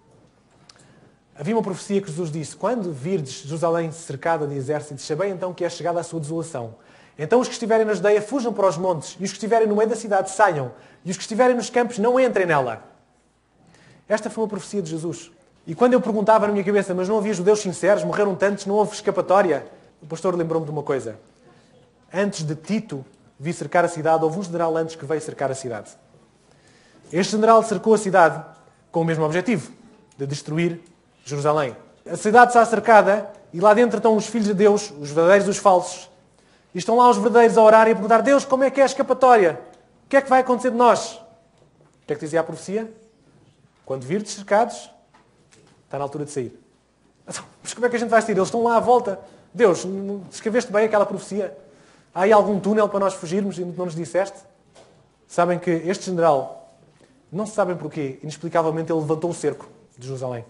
Havia uma profecia que Jesus disse: quando virdes Jerusalém cercada de exércitos, sabei então que é chegada a sua desolação. Então os que estiverem na Judeia fujam para os montes, e os que estiverem no meio da cidade saiam, e os que estiverem nos campos não entrem nela. Esta foi uma profecia de Jesus. E quando eu perguntava na minha cabeça: mas não havia judeus sinceros, morreram tantos, não houve escapatória? O pastor lembrou-me de uma coisa. Antes de Tito vir cercar a cidade, houve um general antes que veio cercar a cidade. Este general cercou a cidade com o mesmo objetivo, de destruir Jerusalém. A cidade está cercada e lá dentro estão os filhos de Deus, os verdadeiros e os falsos. E estão lá os verdadeiros a orar e a perguntar: Deus, como é que é a escapatória? O que é que vai acontecer de nós? O que é que dizia a profecia? Quando virdes cercados, está na altura de sair. Mas como é que a gente vai sair? Eles estão lá à volta. Deus, escreveste bem aquela profecia? Há aí algum túnel para nós fugirmos e não nos disseste? Sabem que este general, não se sabem porquê, inexplicavelmente ele levantou o cerco de Jerusalém.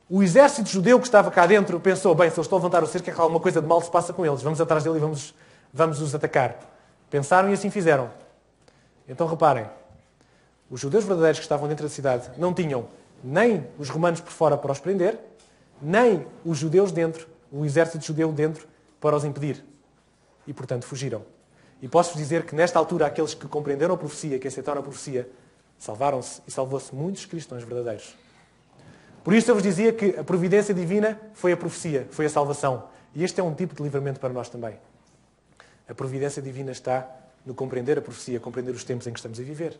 O exército judeu que estava cá dentro pensou: bem, se eles estão a levantar o cerco é que alguma coisa de mal se passa com eles. Vamos atrás dele e vamos os atacar. Pensaram e assim fizeram. Então reparem, os judeus verdadeiros que estavam dentro da cidade não tinham nem os romanos por fora para os prender, nem os judeus dentro, o exército judeu dentro, para os impedir. E, portanto, fugiram. E posso-vos dizer que, nesta altura, aqueles que compreenderam a profecia, que aceitaram a profecia, salvaram-se e salvou-se muitos cristãos verdadeiros. Por isso eu vos dizia que a providência divina foi a profecia, foi a salvação. E este é um tipo de livramento para nós também. A providência divina está no compreender a profecia, compreender os tempos em que estamos a viver.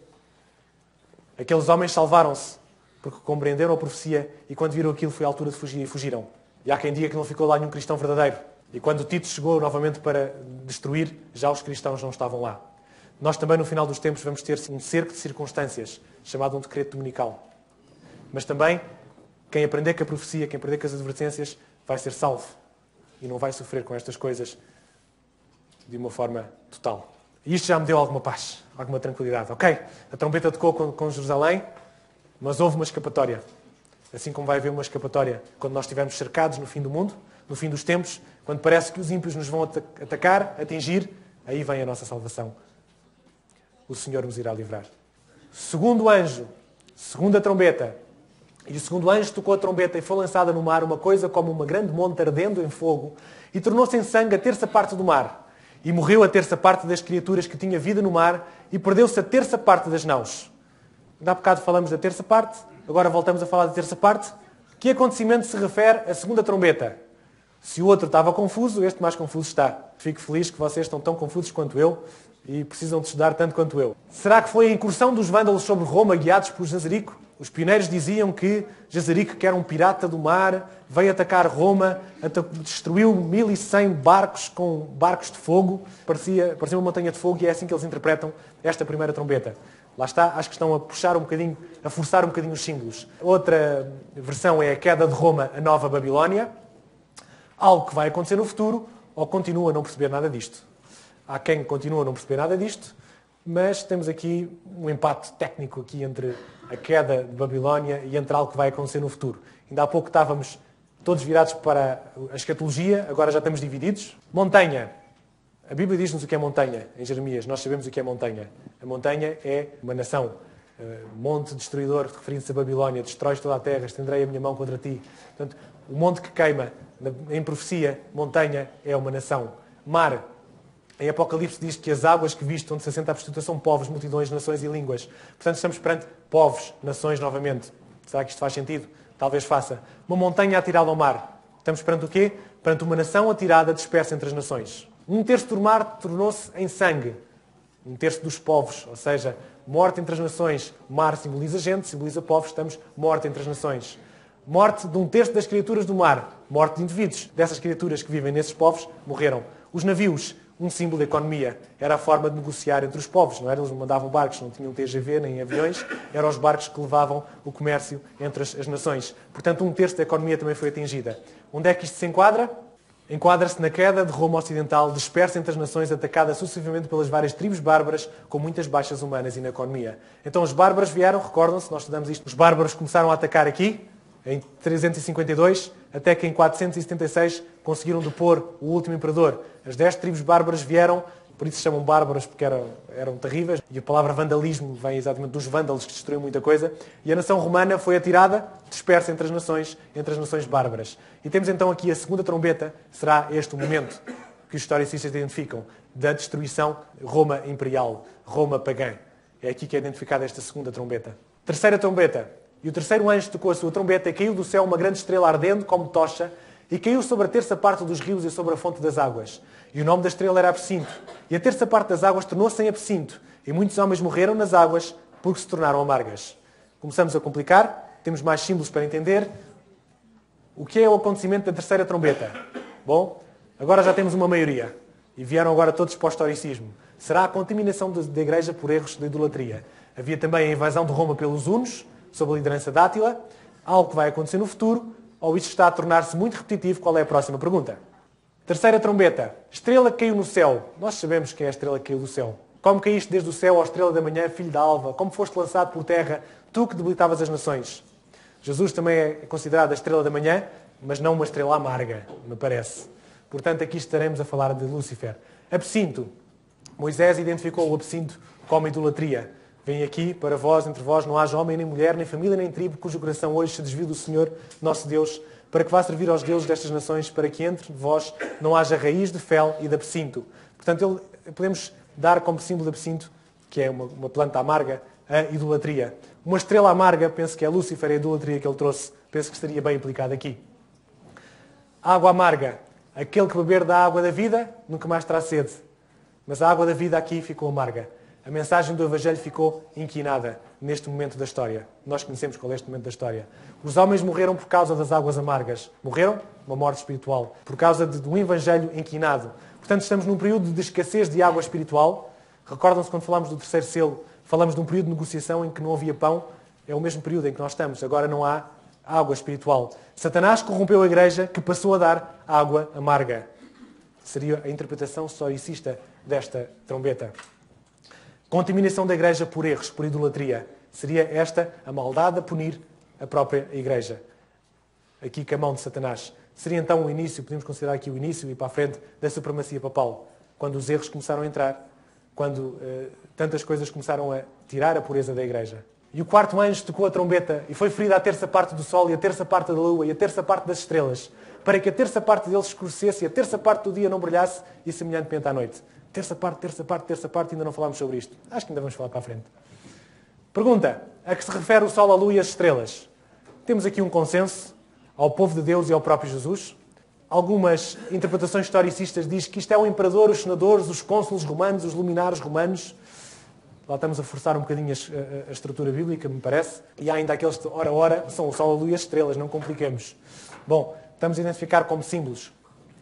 Aqueles homens salvaram-se porque compreenderam a profecia e quando viram aquilo foi a altura de fugir e fugiram. E há quem diga que não ficou lá nenhum cristão verdadeiro. E quando Tito chegou novamente para destruir, já os cristãos não estavam lá. Nós também no final dos tempos vamos ter um cerco de circunstâncias, chamado um decreto dominical. Mas também, quem aprender com a profecia, quem aprender com as advertências, vai ser salvo. E não vai sofrer com estas coisas de uma forma total. E isto já me deu alguma paz, alguma tranquilidade. Ok, a trombeta tocou com Jerusalém, mas houve uma escapatória. Assim como vai haver uma escapatória quando nós estivermos cercados no fim do mundo, no fim dos tempos, quando parece que os ímpios nos vão atacar, atingir, aí vem a nossa salvação. O Senhor nos irá livrar. Segundo anjo, segunda trombeta. E o segundo anjo tocou a trombeta e foi lançada no mar uma coisa como uma grande monte ardendo em fogo e tornou-se em sangue a terça parte do mar. E morreu a terça parte das criaturas que tinha vida no mar e perdeu-se a terça parte das naus. Há bocado falamos da terça parte, agora voltamos a falar da terça parte. Que acontecimento se refere à segunda trombeta? Se o outro estava confuso, este mais confuso está. Fico feliz que vocês estão tão confusos quanto eu e precisam de estudar tanto quanto eu. Será que foi a incursão dos vândalos sobre Roma guiados por Genserico? Os pioneiros diziam que Genserico, que era um pirata do mar, veio atacar Roma, destruiu 1100 barcos com barcos de fogo. Parecia uma montanha de fogo e é assim que eles interpretam esta primeira trombeta. Lá está, acho que estão a puxar um bocadinho, a forçar um bocadinho os símbolos. Outra versão é a queda de Roma, a nova Babilónia. Algo que vai acontecer no futuro, ou continua a não perceber nada disto. Há quem continua a não perceber nada disto, mas temos aqui um empate técnico aqui entre a queda de Babilónia e entre algo que vai acontecer no futuro. Ainda há pouco estávamos todos virados para a escatologia, agora já estamos divididos. Montanha. A Bíblia diz-nos o que é montanha, em Jeremias. Nós sabemos o que é montanha. A montanha é uma nação. Monte destruidor, referindo-se a Babilónia, destróis toda a terra, estenderei a minha mão contra ti. Portanto, o monte que queima, em profecia, montanha é uma nação. Mar. Em Apocalipse diz que as águas que viste onde se assenta a prostituta são povos, multidões, nações e línguas. Portanto, estamos perante povos, nações novamente. Será que isto faz sentido? Talvez faça. Uma montanha atirada ao mar. Estamos perante o quê? Perante uma nação atirada, dispersa entre as nações. Um terço do mar tornou-se em sangue. Um terço dos povos, ou seja, morte entre as nações. Mar simboliza gente, simboliza povos, estamos morte entre as nações. Morte de um terço das criaturas do mar. Morte de indivíduos. Dessas criaturas que vivem nesses povos, morreram. Os navios, um símbolo da economia. Era a forma de negociar entre os povos, não era? Eles mandavam barcos, não tinham TGV nem aviões, eram os barcos que levavam o comércio entre as nações. Portanto, um terço da economia também foi atingida. Onde é que isto se enquadra? Enquadra-se na queda de Roma Ocidental, dispersa entre as nações, atacada sucessivamente pelas várias tribos bárbaras, com muitas baixas humanas e na economia. Então os bárbaros vieram, recordam-se, nós estudamos isto, os bárbaros começaram a atacar aqui, em 352, até que em 476 conseguiram depor o último imperador. As 10 tribos bárbaras vieram, por isso se chamam bárbaros, porque eram terríveis, e a palavra vandalismo vem exatamente dos vândalos que destruíram muita coisa, e a nação romana foi atirada, dispersa entre as nações bárbaras. E temos então aqui a segunda trombeta, será este o momento que os historicistas identificam, da destruição Roma imperial, Roma pagã. É aqui que é identificada esta segunda trombeta. Terceira trombeta. E o terceiro anjo tocou a sua trombeta e caiu do céu uma grande estrela ardendo como tocha e caiu sobre a terça parte dos rios e sobre a fonte das águas. E o nome da estrela era Absinto. E a terça parte das águas tornou-se em absinto. E muitos homens morreram nas águas porque se tornaram amargas. Começamos a complicar. Temos mais símbolos para entender. O que é o acontecimento da terceira trombeta? Bom, agora já temos uma maioria. E vieram agora todos para o historicismo. Será a contaminação da igreja por erros de idolatria. Havia também a invasão de Roma pelos hunos, sob a liderança de Átila, algo que vai acontecer no futuro, ou isto está a tornar-se muito repetitivo? Qual é a próxima pergunta? Terceira trombeta. Estrela que caiu no céu. Nós sabemos quem é a estrela que caiu do céu. Como caíste desde o céu, ó estrela da manhã, filho da alva? Como foste lançado por terra, tu que debilitavas as nações? Jesus também é considerado a estrela da manhã, mas não uma estrela amarga, me parece. Portanto, aqui estaremos a falar de Lúcifer. Absinto. Moisés identificou o absinto como idolatria. Vem aqui, para vós, entre vós, não haja homem, nem mulher, nem família, nem tribo, cujo coração hoje se desvie do Senhor, nosso Deus, para que vá servir aos deuses destas nações, para que entre vós não haja raiz de fel e de absinto. Portanto, podemos dar como símbolo de absinto, que é uma planta amarga, a idolatria. Uma estrela amarga, penso que é Lúcifer, a idolatria que ele trouxe, penso que estaria bem implicado aqui. Água amarga. Aquele que beber da água da vida, nunca mais terá sede. Mas a água da vida aqui ficou amarga. A mensagem do Evangelho ficou inquinada neste momento da história. Nós conhecemos qual é este momento da história. Os homens morreram por causa das águas amargas. Morreram? Uma morte espiritual. Por causa de um Evangelho inquinado. Portanto, estamos num período de escassez de água espiritual. Recordam-se quando falámos do terceiro selo, falamos de um período de negociação em que não havia pão. É o mesmo período em que nós estamos. Agora não há água espiritual. Satanás corrompeu a igreja, que passou a dar água amarga. Seria a interpretação historicista desta trombeta. Contaminação da igreja por erros, por idolatria. Seria esta a maldade a punir a própria igreja. Aqui com a mão de Satanás. Seria então o início, podemos considerar aqui o início e para a frente, da supremacia papal. Quando os erros começaram a entrar, quando tantas coisas começaram a tirar a pureza da igreja. E o quarto anjo tocou a trombeta e foi ferida a terça parte do sol e a terça parte da lua e a terça parte das estrelas, para que a terça parte deles escurecesse e a terça parte do dia não brilhasse e semelhantemente à noite. Terça parte, ainda não falámos sobre isto. Acho que ainda vamos falar para a frente. Pergunta, a que se refere o sol, a lua e as estrelas? Temos aqui um consenso ao povo de Deus e ao próprio Jesus. Algumas interpretações historicistas dizem que isto é o imperador, os senadores, os cônsules romanos, os luminares romanos. Lá estamos a forçar um bocadinho a estrutura bíblica, me parece. E há ainda aqueles que, ora, são o sol, a lua e as estrelas, não compliquemos. Bom, estamos a identificar como símbolos.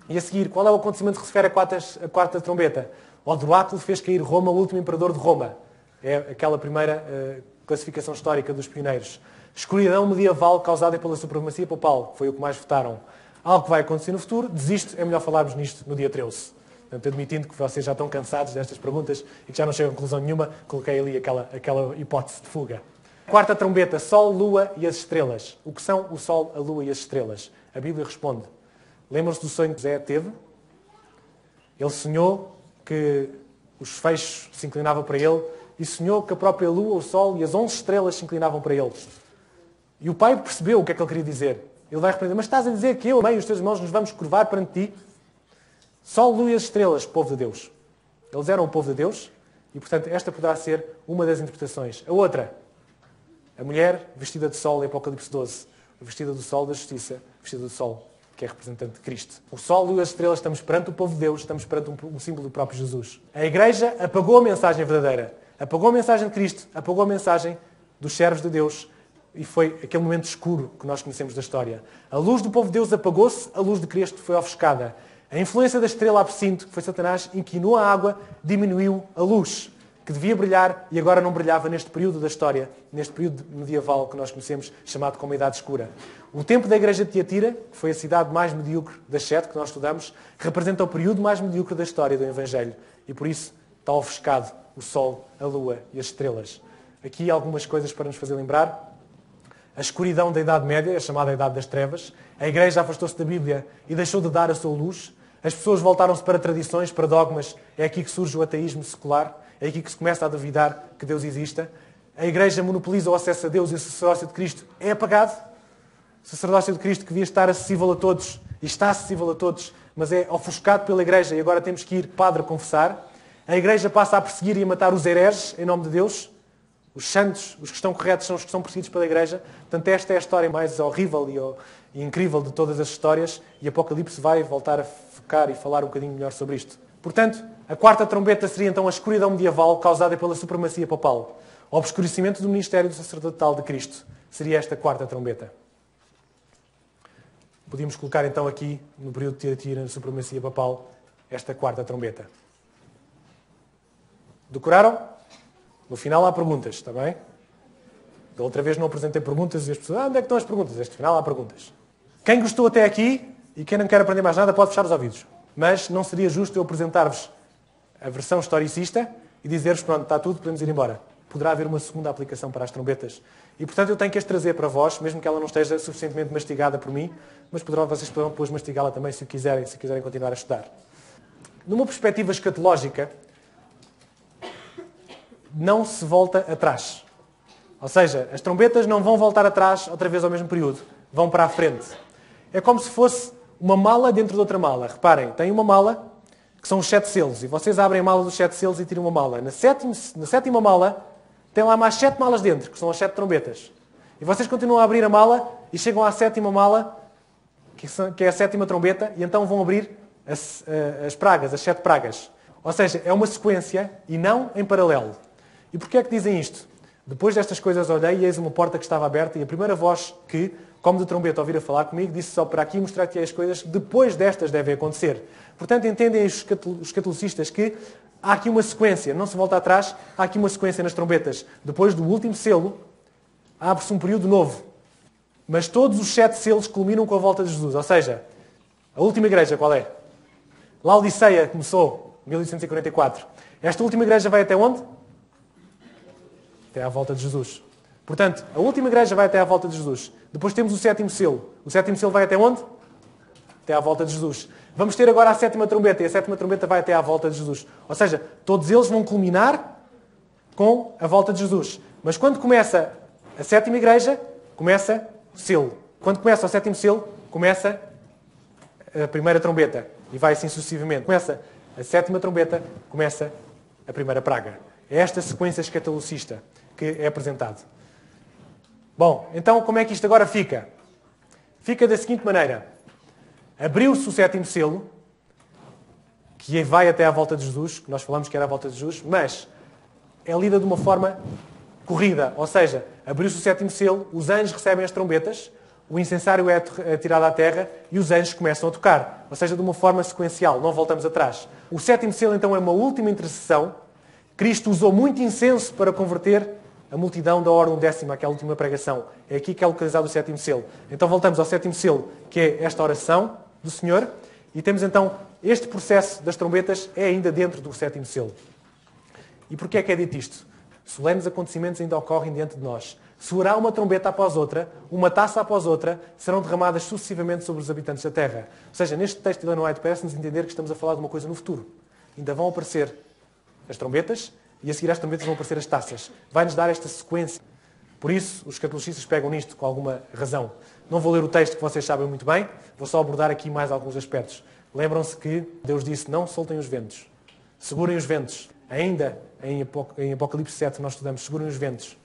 E a seguir, qual é o acontecimento que se refere a quarta trombeta? O oráculo fez cair Roma, o último imperador de Roma. É aquela primeira classificação histórica dos pioneiros. Escuridão medieval causada pela supremacia papal, foi o que mais votaram. Algo que vai acontecer no futuro, desisto, é melhor falarmos nisto no dia 13. Portanto, admitindo que vocês já estão cansados destas perguntas e que já não chegam a conclusão nenhuma, coloquei ali aquela hipótese de fuga. Quarta trombeta, Sol, Lua e as estrelas. O que são o Sol, a Lua e as estrelas? A Bíblia responde. Lembram-se do sonho que José teve? Ele sonhou que os feixes se inclinavam para ele e sonhou que a própria Lua, o Sol e as 11 estrelas se inclinavam para ele. E o pai percebeu o que é que ele queria dizer. Ele vai responder, mas estás a dizer que eu, a mãe e os teus irmãos nos vamos curvar perante ti? Sol, Lua e as estrelas, povo de Deus. Eles eram o povo de Deus e, portanto, esta poderá ser uma das interpretações. A outra, a mulher vestida de sol em Apocalipse 12. Vestida do sol da justiça, vestida do sol, que é representante de Cristo. O sol, Lua e as estrelas, estamos perante o povo de Deus, estamos perante um símbolo do próprio Jesus. A igreja apagou a mensagem verdadeira. Apagou a mensagem de Cristo, apagou a mensagem dos servos de Deus e foi aquele momento escuro que nós conhecemos da história. A luz do povo de Deus apagou-se, a luz de Cristo foi ofuscada. A influência da estrela absinto, que foi Satanás, inquinou a água, diminuiu a luz, que devia brilhar e agora não brilhava neste período da história, neste período medieval que nós conhecemos, chamado como a Idade Escura. O tempo da igreja de Tiatira, que foi a cidade mais medíocre das 7 que nós estudamos, representa o período mais medíocre da história do Evangelho. E por isso está ofuscado o sol, a lua e as estrelas. Aqui algumas coisas para nos fazer lembrar. A escuridão da Idade Média, a chamada Idade das Trevas. A igreja afastou-se da Bíblia e deixou de dar a sua luz. As pessoas voltaram-se para tradições, para dogmas. É aqui que surge o ateísmo secular. É aqui que se começa a duvidar que Deus exista. A igreja monopoliza o acesso a Deus e o sacerdócio de Cristo é apagado. O sacerdócio de Cristo que devia estar acessível a todos, e está acessível a todos, mas é ofuscado pela igreja e agora temos que ir padre a confessar. A igreja passa a perseguir e a matar os hereges em nome de Deus. Os santos, os que estão corretos, são os que são perseguidos pela igreja. Portanto, esta é a história mais horrível e incrível de todas as histórias e Apocalipse vai voltar a focar e falar um bocadinho melhor sobre isto. Portanto, a quarta trombeta seria então a escuridão medieval causada pela supremacia papal. O obscurecimento do ministério do sacerdotal de Cristo. Seria esta quarta trombeta. Podíamos colocar então aqui, no período de Tiatira, na supremacia papal, esta quarta trombeta. Decoraram? No final há perguntas, está bem? Da outra vez não apresentei perguntas e as pessoas, onde é que estão as perguntas? Este final há perguntas. Quem gostou até aqui e quem não quer aprender mais nada pode fechar os ouvidos. Mas não seria justo eu apresentar-vos a versão historicista e dizer-vos, pronto, está tudo, podemos ir embora. Poderá haver uma segunda aplicação para as trombetas. E, portanto, eu tenho que as trazer para vós, mesmo que ela não esteja suficientemente mastigada por mim, mas vocês poderão depois mastigá-la também se quiserem continuar a estudar. Numa perspectiva escatológica, não se volta atrás. Ou seja, as trombetas não vão voltar atrás outra vez ao mesmo período. Vão para a frente. É como se fosse uma mala dentro de outra mala. Reparem, tem uma mala que são os 7 selos. E vocês abrem a mala dos 7 selos e tiram uma mala. Na sétima mala, tem lá mais 7 malas dentro, que são as 7 trombetas. E vocês continuam a abrir a mala e chegam à 7ª mala, que é a 7ª trombeta, e então vão abrir as pragas, as 7 pragas. Ou seja, é uma sequência e não em paralelo. E porquê é que dizem isto? Depois destas coisas olhei e eis uma porta que estava aberta e a primeira voz que, como de trombeta, ouvira falar comigo, disse só para aqui mostrar-te as coisas que depois destas devem acontecer. Portanto, entendem os catolicistas que há aqui uma sequência, não se volta atrás, há aqui uma sequência nas trombetas. Depois do último selo, abre-se um período novo. Mas todos os 7 selos culminam com a volta de Jesus. Ou seja, a última igreja qual é? Laodiceia começou em 1844. Esta última igreja vai até onde? Até à volta de Jesus. Portanto, a última igreja vai até à volta de Jesus. Depois temos o 7º selo. O 7º selo vai até onde? Até à volta de Jesus. Vamos ter agora a 7ª trombeta. E a 7ª trombeta vai até à volta de Jesus. Ou seja, todos eles vão culminar com a volta de Jesus. Mas quando começa a 7ª igreja, começa o selo. Quando começa o 7º selo, começa a primeira trombeta. E vai assim sucessivamente. Começa a 7ª trombeta, começa a primeira praga. É esta sequência escatologista que é apresentado. Bom, então como é que isto agora fica? Fica da seguinte maneira. Abriu-se o 7º selo, que vai até à volta de Jesus, que nós falamos que era a volta de Jesus, mas é lida de uma forma corrida. Ou seja, abriu-se o 7º selo, os anjos recebem as trombetas, o incensário é tirado à terra e os anjos começam a tocar. Ou seja, de uma forma sequencial, não voltamos atrás. O 7º selo, então, é uma última intercessão. Cristo usou muito incenso para converter a multidão da hora 10ª, aquela última pregação. É aqui que é localizado o 7º selo. Então voltamos ao 7º selo, que é esta oração do Senhor. E temos então este processo das trombetas é ainda dentro do 7º selo. E porquê é que é dito isto? Solenes acontecimentos ainda ocorrem diante de nós. Soará uma trombeta após outra, uma taça após outra, serão derramadas sucessivamente sobre os habitantes da terra. Ou seja, neste texto de Ellen White parece-nos entender que estamos a falar de uma coisa no futuro. Ainda vão aparecer as trombetas e a seguir às trombetas vão aparecer as taças. Vai-nos dar esta sequência. Por isso, os catolicistas pegam nisto com alguma razão. Não vou ler o texto que vocês sabem muito bem, vou só abordar aqui mais alguns aspectos. Lembram-se que Deus disse, não soltem os ventos. Segurem os ventos. Ainda em Apocalipse 7 nós estudamos, segurem os ventos.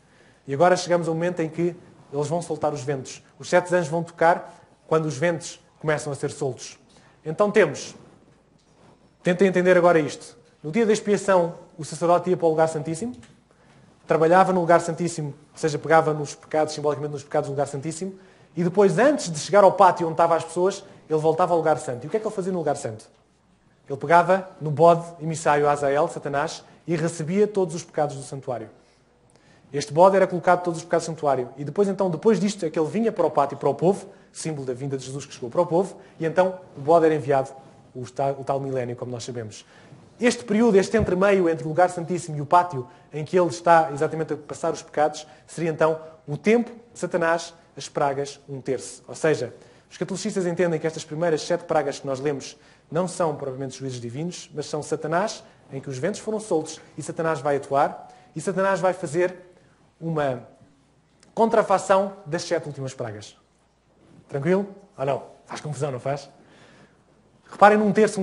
E agora chegamos ao momento em que eles vão soltar os ventos. Os 7 anjos vão tocar quando os ventos começam a ser soltos. Então tentem entender agora isto. No dia da expiação, o sacerdote ia para o lugar santíssimo, trabalhava no lugar santíssimo, ou seja, pegava nos pecados, simbolicamente nos pecados do lugar santíssimo, e depois, antes de chegar ao pátio onde estavam as pessoas, ele voltava ao lugar santo. E o que é que ele fazia no lugar santo? Ele pegava no bode emissário Azael, Satanás, e recebia todos os pecados do santuário. Este bode era colocado todos os pecados do santuário. E depois, então, depois disto, é que ele vinha para o pátio, para o povo, símbolo da vinda de Jesus que chegou para o povo, e então o bode era enviado, o tal milénio, como nós sabemos. Este período, este entremeio entre o lugar santíssimo e o pátio, em que ele está exatamente a passar os pecados, seria então o tempo de Satanás, as pragas, 1/3. Ou seja, os catolicistas entendem que estas primeiras 7 pragas que nós lemos não são propriamente juízos divinos, mas são Satanás, em que os ventos foram soltos e Satanás vai atuar, e Satanás vai fazer uma contrafação das 7 últimas pragas. Tranquilo? Ou não? Faz confusão, não faz? Reparem num terço.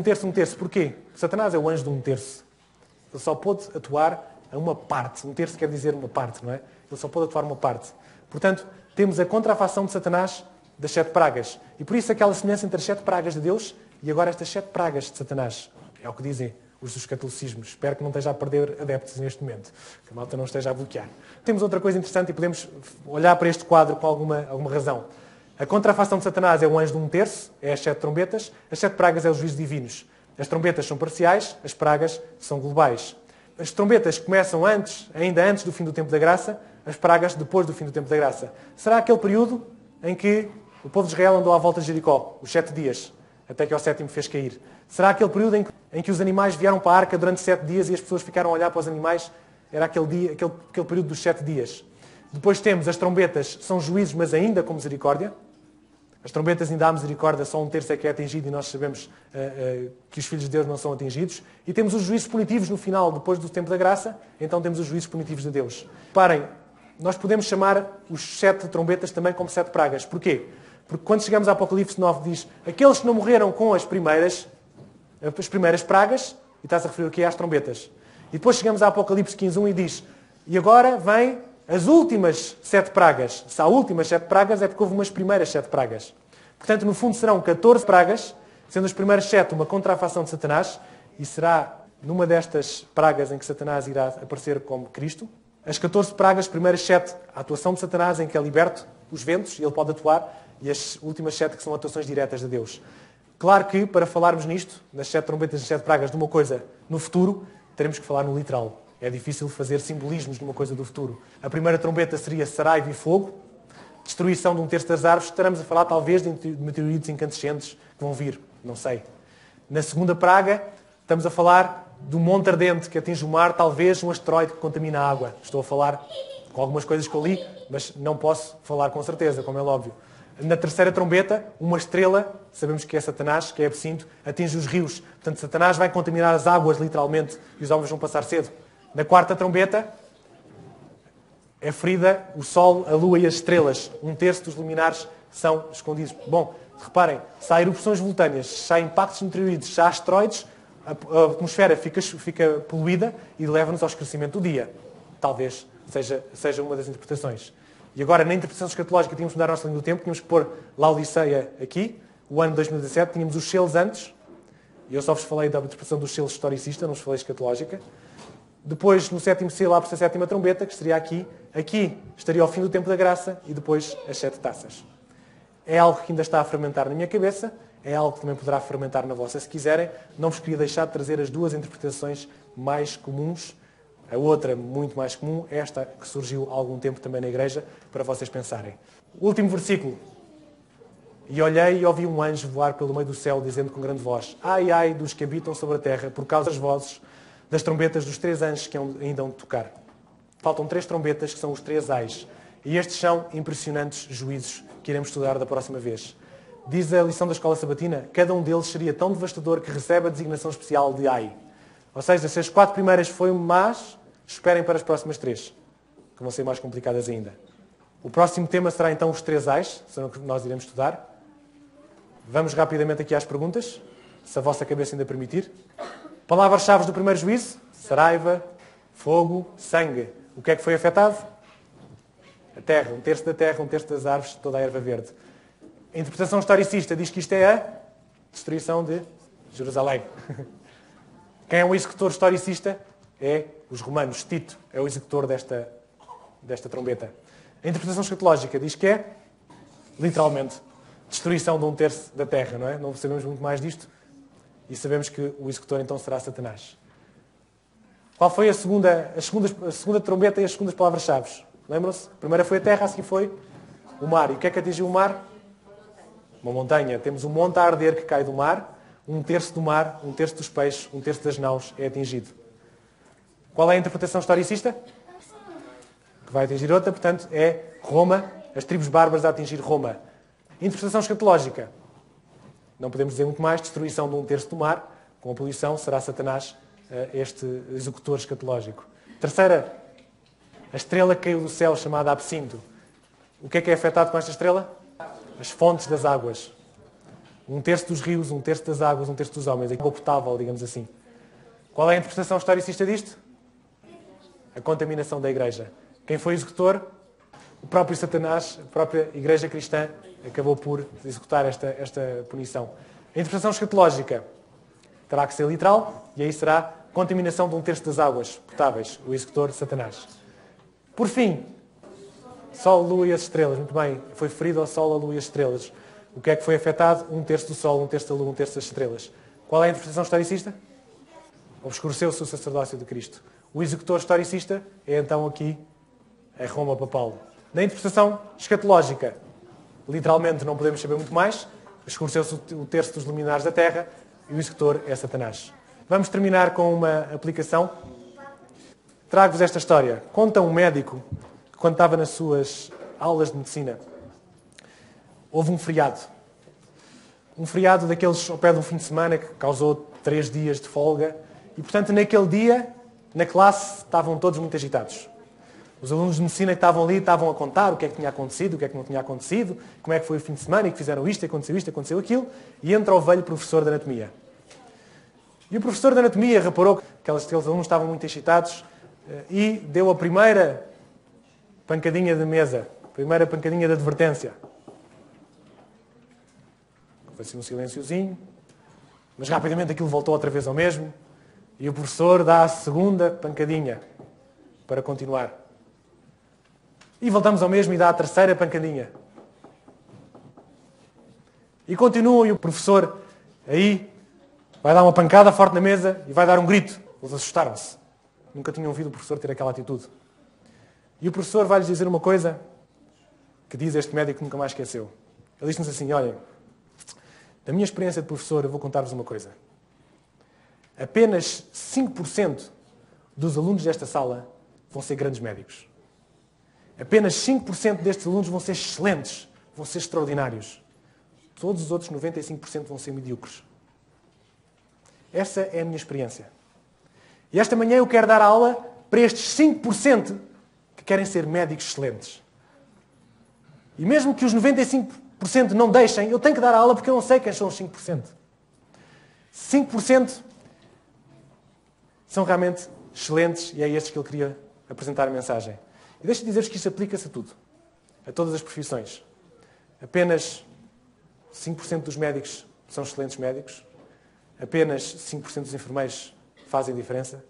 Porquê? Satanás é o anjo de 1/3. Ele só pode atuar a uma parte. 1/3 quer dizer uma parte, não é? Ele só pode atuar uma parte. Portanto, temos a contrafação de Satanás das 7 pragas. E por isso aquela semelhança entre as 7 pragas de Deus e agora estas 7 pragas de Satanás. É o que dizem os dos catolicismos. Espero que não esteja a perder adeptos neste momento. Que a malta não esteja a bloquear. Temos outra coisa interessante e podemos olhar para este quadro com alguma razão. A contrafação de Satanás é o anjo de 1/3, é as 7 trombetas. As 7 pragas é os juízos divinos. As trombetas são parciais, as pragas são globais. As trombetas começam ainda antes do fim do tempo da graça, as pragas depois do fim do tempo da graça. Será aquele período em que o povo de Israel andou à volta de Jericó, os 7 dias, até que ao 7º fez cair? Será aquele período em que os animais vieram para a arca durante 7 dias e as pessoas ficaram a olhar para os animais? Era aquele período dos 7 dias. Depois temos as trombetas, são juízos, mas ainda com misericórdia. As trombetas ainda há misericórdia, só um terço é que é atingido e nós sabemos que os filhos de Deus não são atingidos. E temos os juízos punitivos no final, depois do tempo da graça, então temos os juízos punitivos de Deus. Parem, nós podemos chamar os 7 trombetas também como 7 pragas. Porquê? Porque quando chegamos a Apocalipse 9 diz aqueles que não morreram com as primeiras pragas, e está-se a referir aqui às trombetas. E depois chegamos a Apocalipse 15:1 e diz e agora vem as últimas 7 pragas. Se há últimas 7 pragas é porque houve umas primeiras 7 pragas. Portanto, no fundo serão 14 pragas, sendo as primeiras 7 uma contrafação de Satanás, e será numa destas pragas em que Satanás irá aparecer como Cristo. As 14 pragas, as primeiras 7, a atuação de Satanás em que é liberto os ventos e ele pode atuar, e as últimas 7 que são atuações diretas de Deus. Claro que, para falarmos nisto, nas 7 trombetas e 7 pragas, de uma coisa no futuro, teremos que falar no literal. É difícil fazer simbolismos de uma coisa do futuro. A primeira trombeta seria saraiva e fogo, destruição de um terço das árvores. Estaremos a falar talvez de meteoritos incandescentes que vão vir, não sei. Na segunda praga, estamos a falar do monte ardente que atinge o mar, talvez um asteroide que contamina a água. Estou a falar com algumas coisas que eu li, mas não posso falar com certeza, como é óbvio. Na terceira trombeta, uma estrela, sabemos que é Satanás, que é Absinto, atinge os rios. Portanto, Satanás vai contaminar as águas, literalmente, e os homens vão passar cedo. Na quarta trombeta, é ferida o Sol, a Lua e as estrelas. Um terço dos luminares são escondidos. Bom, reparem, se há erupções vulcânicas, se há impactos meteoritos, se há asteroides, a atmosfera fica poluída e leva-nos ao escurecimento do dia. Talvez seja uma das interpretações. E agora, na interpretação escatológica, tínhamos que mudar a nossa linha do tempo, tínhamos que pôr Laodiceia aqui, o ano 2017, tínhamos os selos antes, e eu só vos falei da interpretação dos selos historicista, não vos falei escatológica. Depois, no sétimo selo, abre-se a sétima trombeta, que estaria aqui. Aqui estaria o fim do tempo da graça e depois as 7 taças. É algo que ainda está a fermentar na minha cabeça, é algo que também poderá fermentar na vossa, se quiserem. Não vos queria deixar de trazer as duas interpretações mais comuns. A outra, muito mais comum, esta que surgiu há algum tempo também na igreja, para vocês pensarem. O último versículo. E olhei e ouvi um anjo voar pelo meio do céu, dizendo com grande voz: ai, ai, dos que habitam sobre a terra, por causa das vozes das trombetas dos 3 anjos que ainda hão de tocar. Faltam 3 trombetas, que são os 3 ais. E estes são impressionantes juízos que iremos estudar da próxima vez. Diz a lição da escola sabatina, cada um deles seria tão devastador que recebe a designação especial de ai. Ou seja, se as 4 primeiras foram más, esperem para as próximas 3, que vão ser mais complicadas ainda. O próximo tema será então os 3 ais, são o que nós iremos estudar. Vamos rapidamente aqui às perguntas, se a vossa cabeça ainda permitir. Palavras-chave do primeiro juízo: saraiva, fogo, sangue. O que é que foi afetado? A terra, um terço da terra, um terço das árvores, toda a erva verde. A interpretação historicista diz que isto é a destruição de Jerusalém. Quem é o executor historicista? É os romanos. Tito é o executor desta trombeta. A interpretação escatológica diz que é, literalmente, destruição de um terço da terra, não é? Não sabemos muito mais disto. E sabemos que o executor então será Satanás. Qual foi a segunda trombeta e as segundas palavras-chave? Lembram-se? A primeira foi a terra, a seguir foi o mar. E o que é que atingiu o mar? Uma montanha. Temos um monte a arder que cai do mar, um terço do mar, um terço dos peixes, um terço das naus é atingido. Qual é a interpretação historicista? Que vai atingir outra, portanto, é Roma, as tribos bárbaras a atingir Roma. Interpretação escatológica. Não podemos dizer muito mais, destruição de um terço do mar, com a poluição, será Satanás este executor escatológico. Terceira, a estrela que caiu do céu, chamada Absinto. O que é afetado com esta estrela? As fontes das águas. Um terço dos rios, um terço das águas, um terço dos homens. Água potável, digamos assim. Qual é a interpretação historicista disto? A contaminação da igreja. Quem foi executor? O próprio Satanás, a própria igreja cristã, acabou por executar esta punição. A interpretação escatológica terá que ser literal, e aí será contaminação de um terço das águas potáveis, o executor Satanás. Por fim, Sol, Lua e as estrelas. Muito bem, foi ferido ao Sol, a Lua e as estrelas. O que é que foi afetado? Um terço do Sol, um terço da Lua, um terço das estrelas. Qual é a interpretação historicista? Obscureceu-se o sacerdócio de Cristo. O executor historicista é então aqui a Roma papal. Na interpretação escatológica, literalmente não podemos saber muito mais, escureceu-se o terço dos luminares da terra e o executor é Satanás. Vamos terminar com uma aplicação. Trago-vos esta história. Conta um médico que, quando estava nas suas aulas de medicina, houve um feriado um feriado daqueles ao pé de um fim de semana que causou 3 dias de folga. E, portanto, naquele dia, na classe, estavam todos muito agitados. Os alunos de medicina que estavam ali estavam a contar o que é que tinha acontecido, o que é que não tinha acontecido, como é que foi o fim de semana e que fizeram isto, aconteceu aquilo. E entra o velho professor de anatomia. E o professor de anatomia reparou que aqueles alunos estavam muito excitados e deu a primeira pancadinha de mesa, a primeira pancadinha de advertência. Foi assim um silenciozinho, mas rapidamente aquilo voltou outra vez ao mesmo e o professor dá a segunda pancadinha para continuar. E voltamos ao mesmo e dá a terceira pancadinha. E continua e o professor aí vai dar uma pancada forte na mesa e vai dar um grito. Eles assustaram-se. Nunca tinham ouvido o professor ter aquela atitude. E o professor vai-lhes dizer uma coisa que diz este médico que nunca mais esqueceu. Ele diz-nos assim, olhem, da minha experiência de professor, eu vou contar-vos uma coisa. Apenas 5% dos alunos desta sala vão ser grandes médicos. Apenas 5% destes alunos vão ser excelentes, vão ser extraordinários. Todos os outros 95% vão ser medíocres. Essa é a minha experiência. E esta manhã eu quero dar aula para estes 5% que querem ser médicos excelentes. E mesmo que os 95% não deixem, eu tenho que dar aula porque eu não sei quem são os 5%. 5% são realmente excelentes e é estes que eu queria apresentar a mensagem. E deixa-me dizer-vos que isto aplica-se a tudo. A todas as profissões. Apenas 5% dos médicos são excelentes médicos. Apenas 5% dos enfermeiros fazem diferença.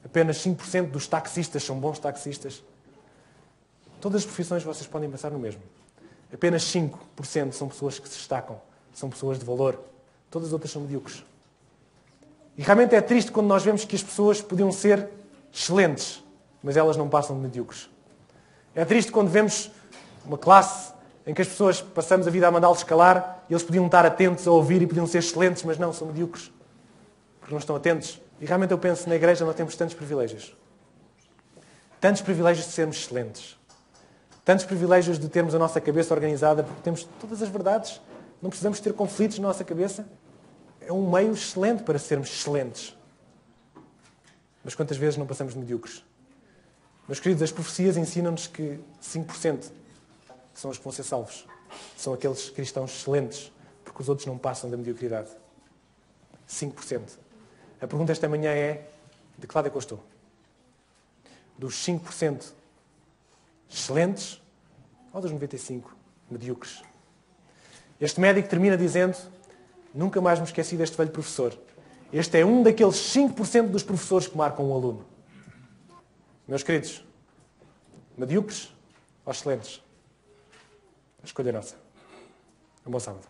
Apenas 5% dos taxistas são bons taxistas. Todas as profissões vocês podem pensar no mesmo. Apenas 5% são pessoas que se destacam. São pessoas de valor. Todas as outras são medíocres. E realmente é triste quando nós vemos que as pessoas podiam ser excelentes, mas elas não passam de medíocres. É triste quando vemos uma classe em que as pessoas passamos a vida a mandá-los calar e eles podiam estar atentos a ouvir e podiam ser excelentes, mas não, são medíocres. Porque não estão atentos. E realmente eu penso, na igreja nós temos tantos privilégios. Tantos privilégios de sermos excelentes. Tantos privilégios de termos a nossa cabeça organizada, porque temos todas as verdades. Não precisamos ter conflitos na nossa cabeça. É um meio excelente para sermos excelentes. Mas quantas vezes não passamos de medíocres? Meus queridos, as profecias ensinam-nos que 5% são os que vão ser salvos. São aqueles cristãos excelentes, porque os outros não passam da mediocridade. 5%. A pergunta esta manhã é, de que lado é que eu estou? Dos 5% excelentes ou dos 95% medíocres? Este médico termina dizendo, nunca mais me esqueci deste velho professor. Este é um daqueles 5% dos professores que marcam um aluno. Meus queridos, medíocres ou excelentes? A escolha é nossa. Um bom sábado.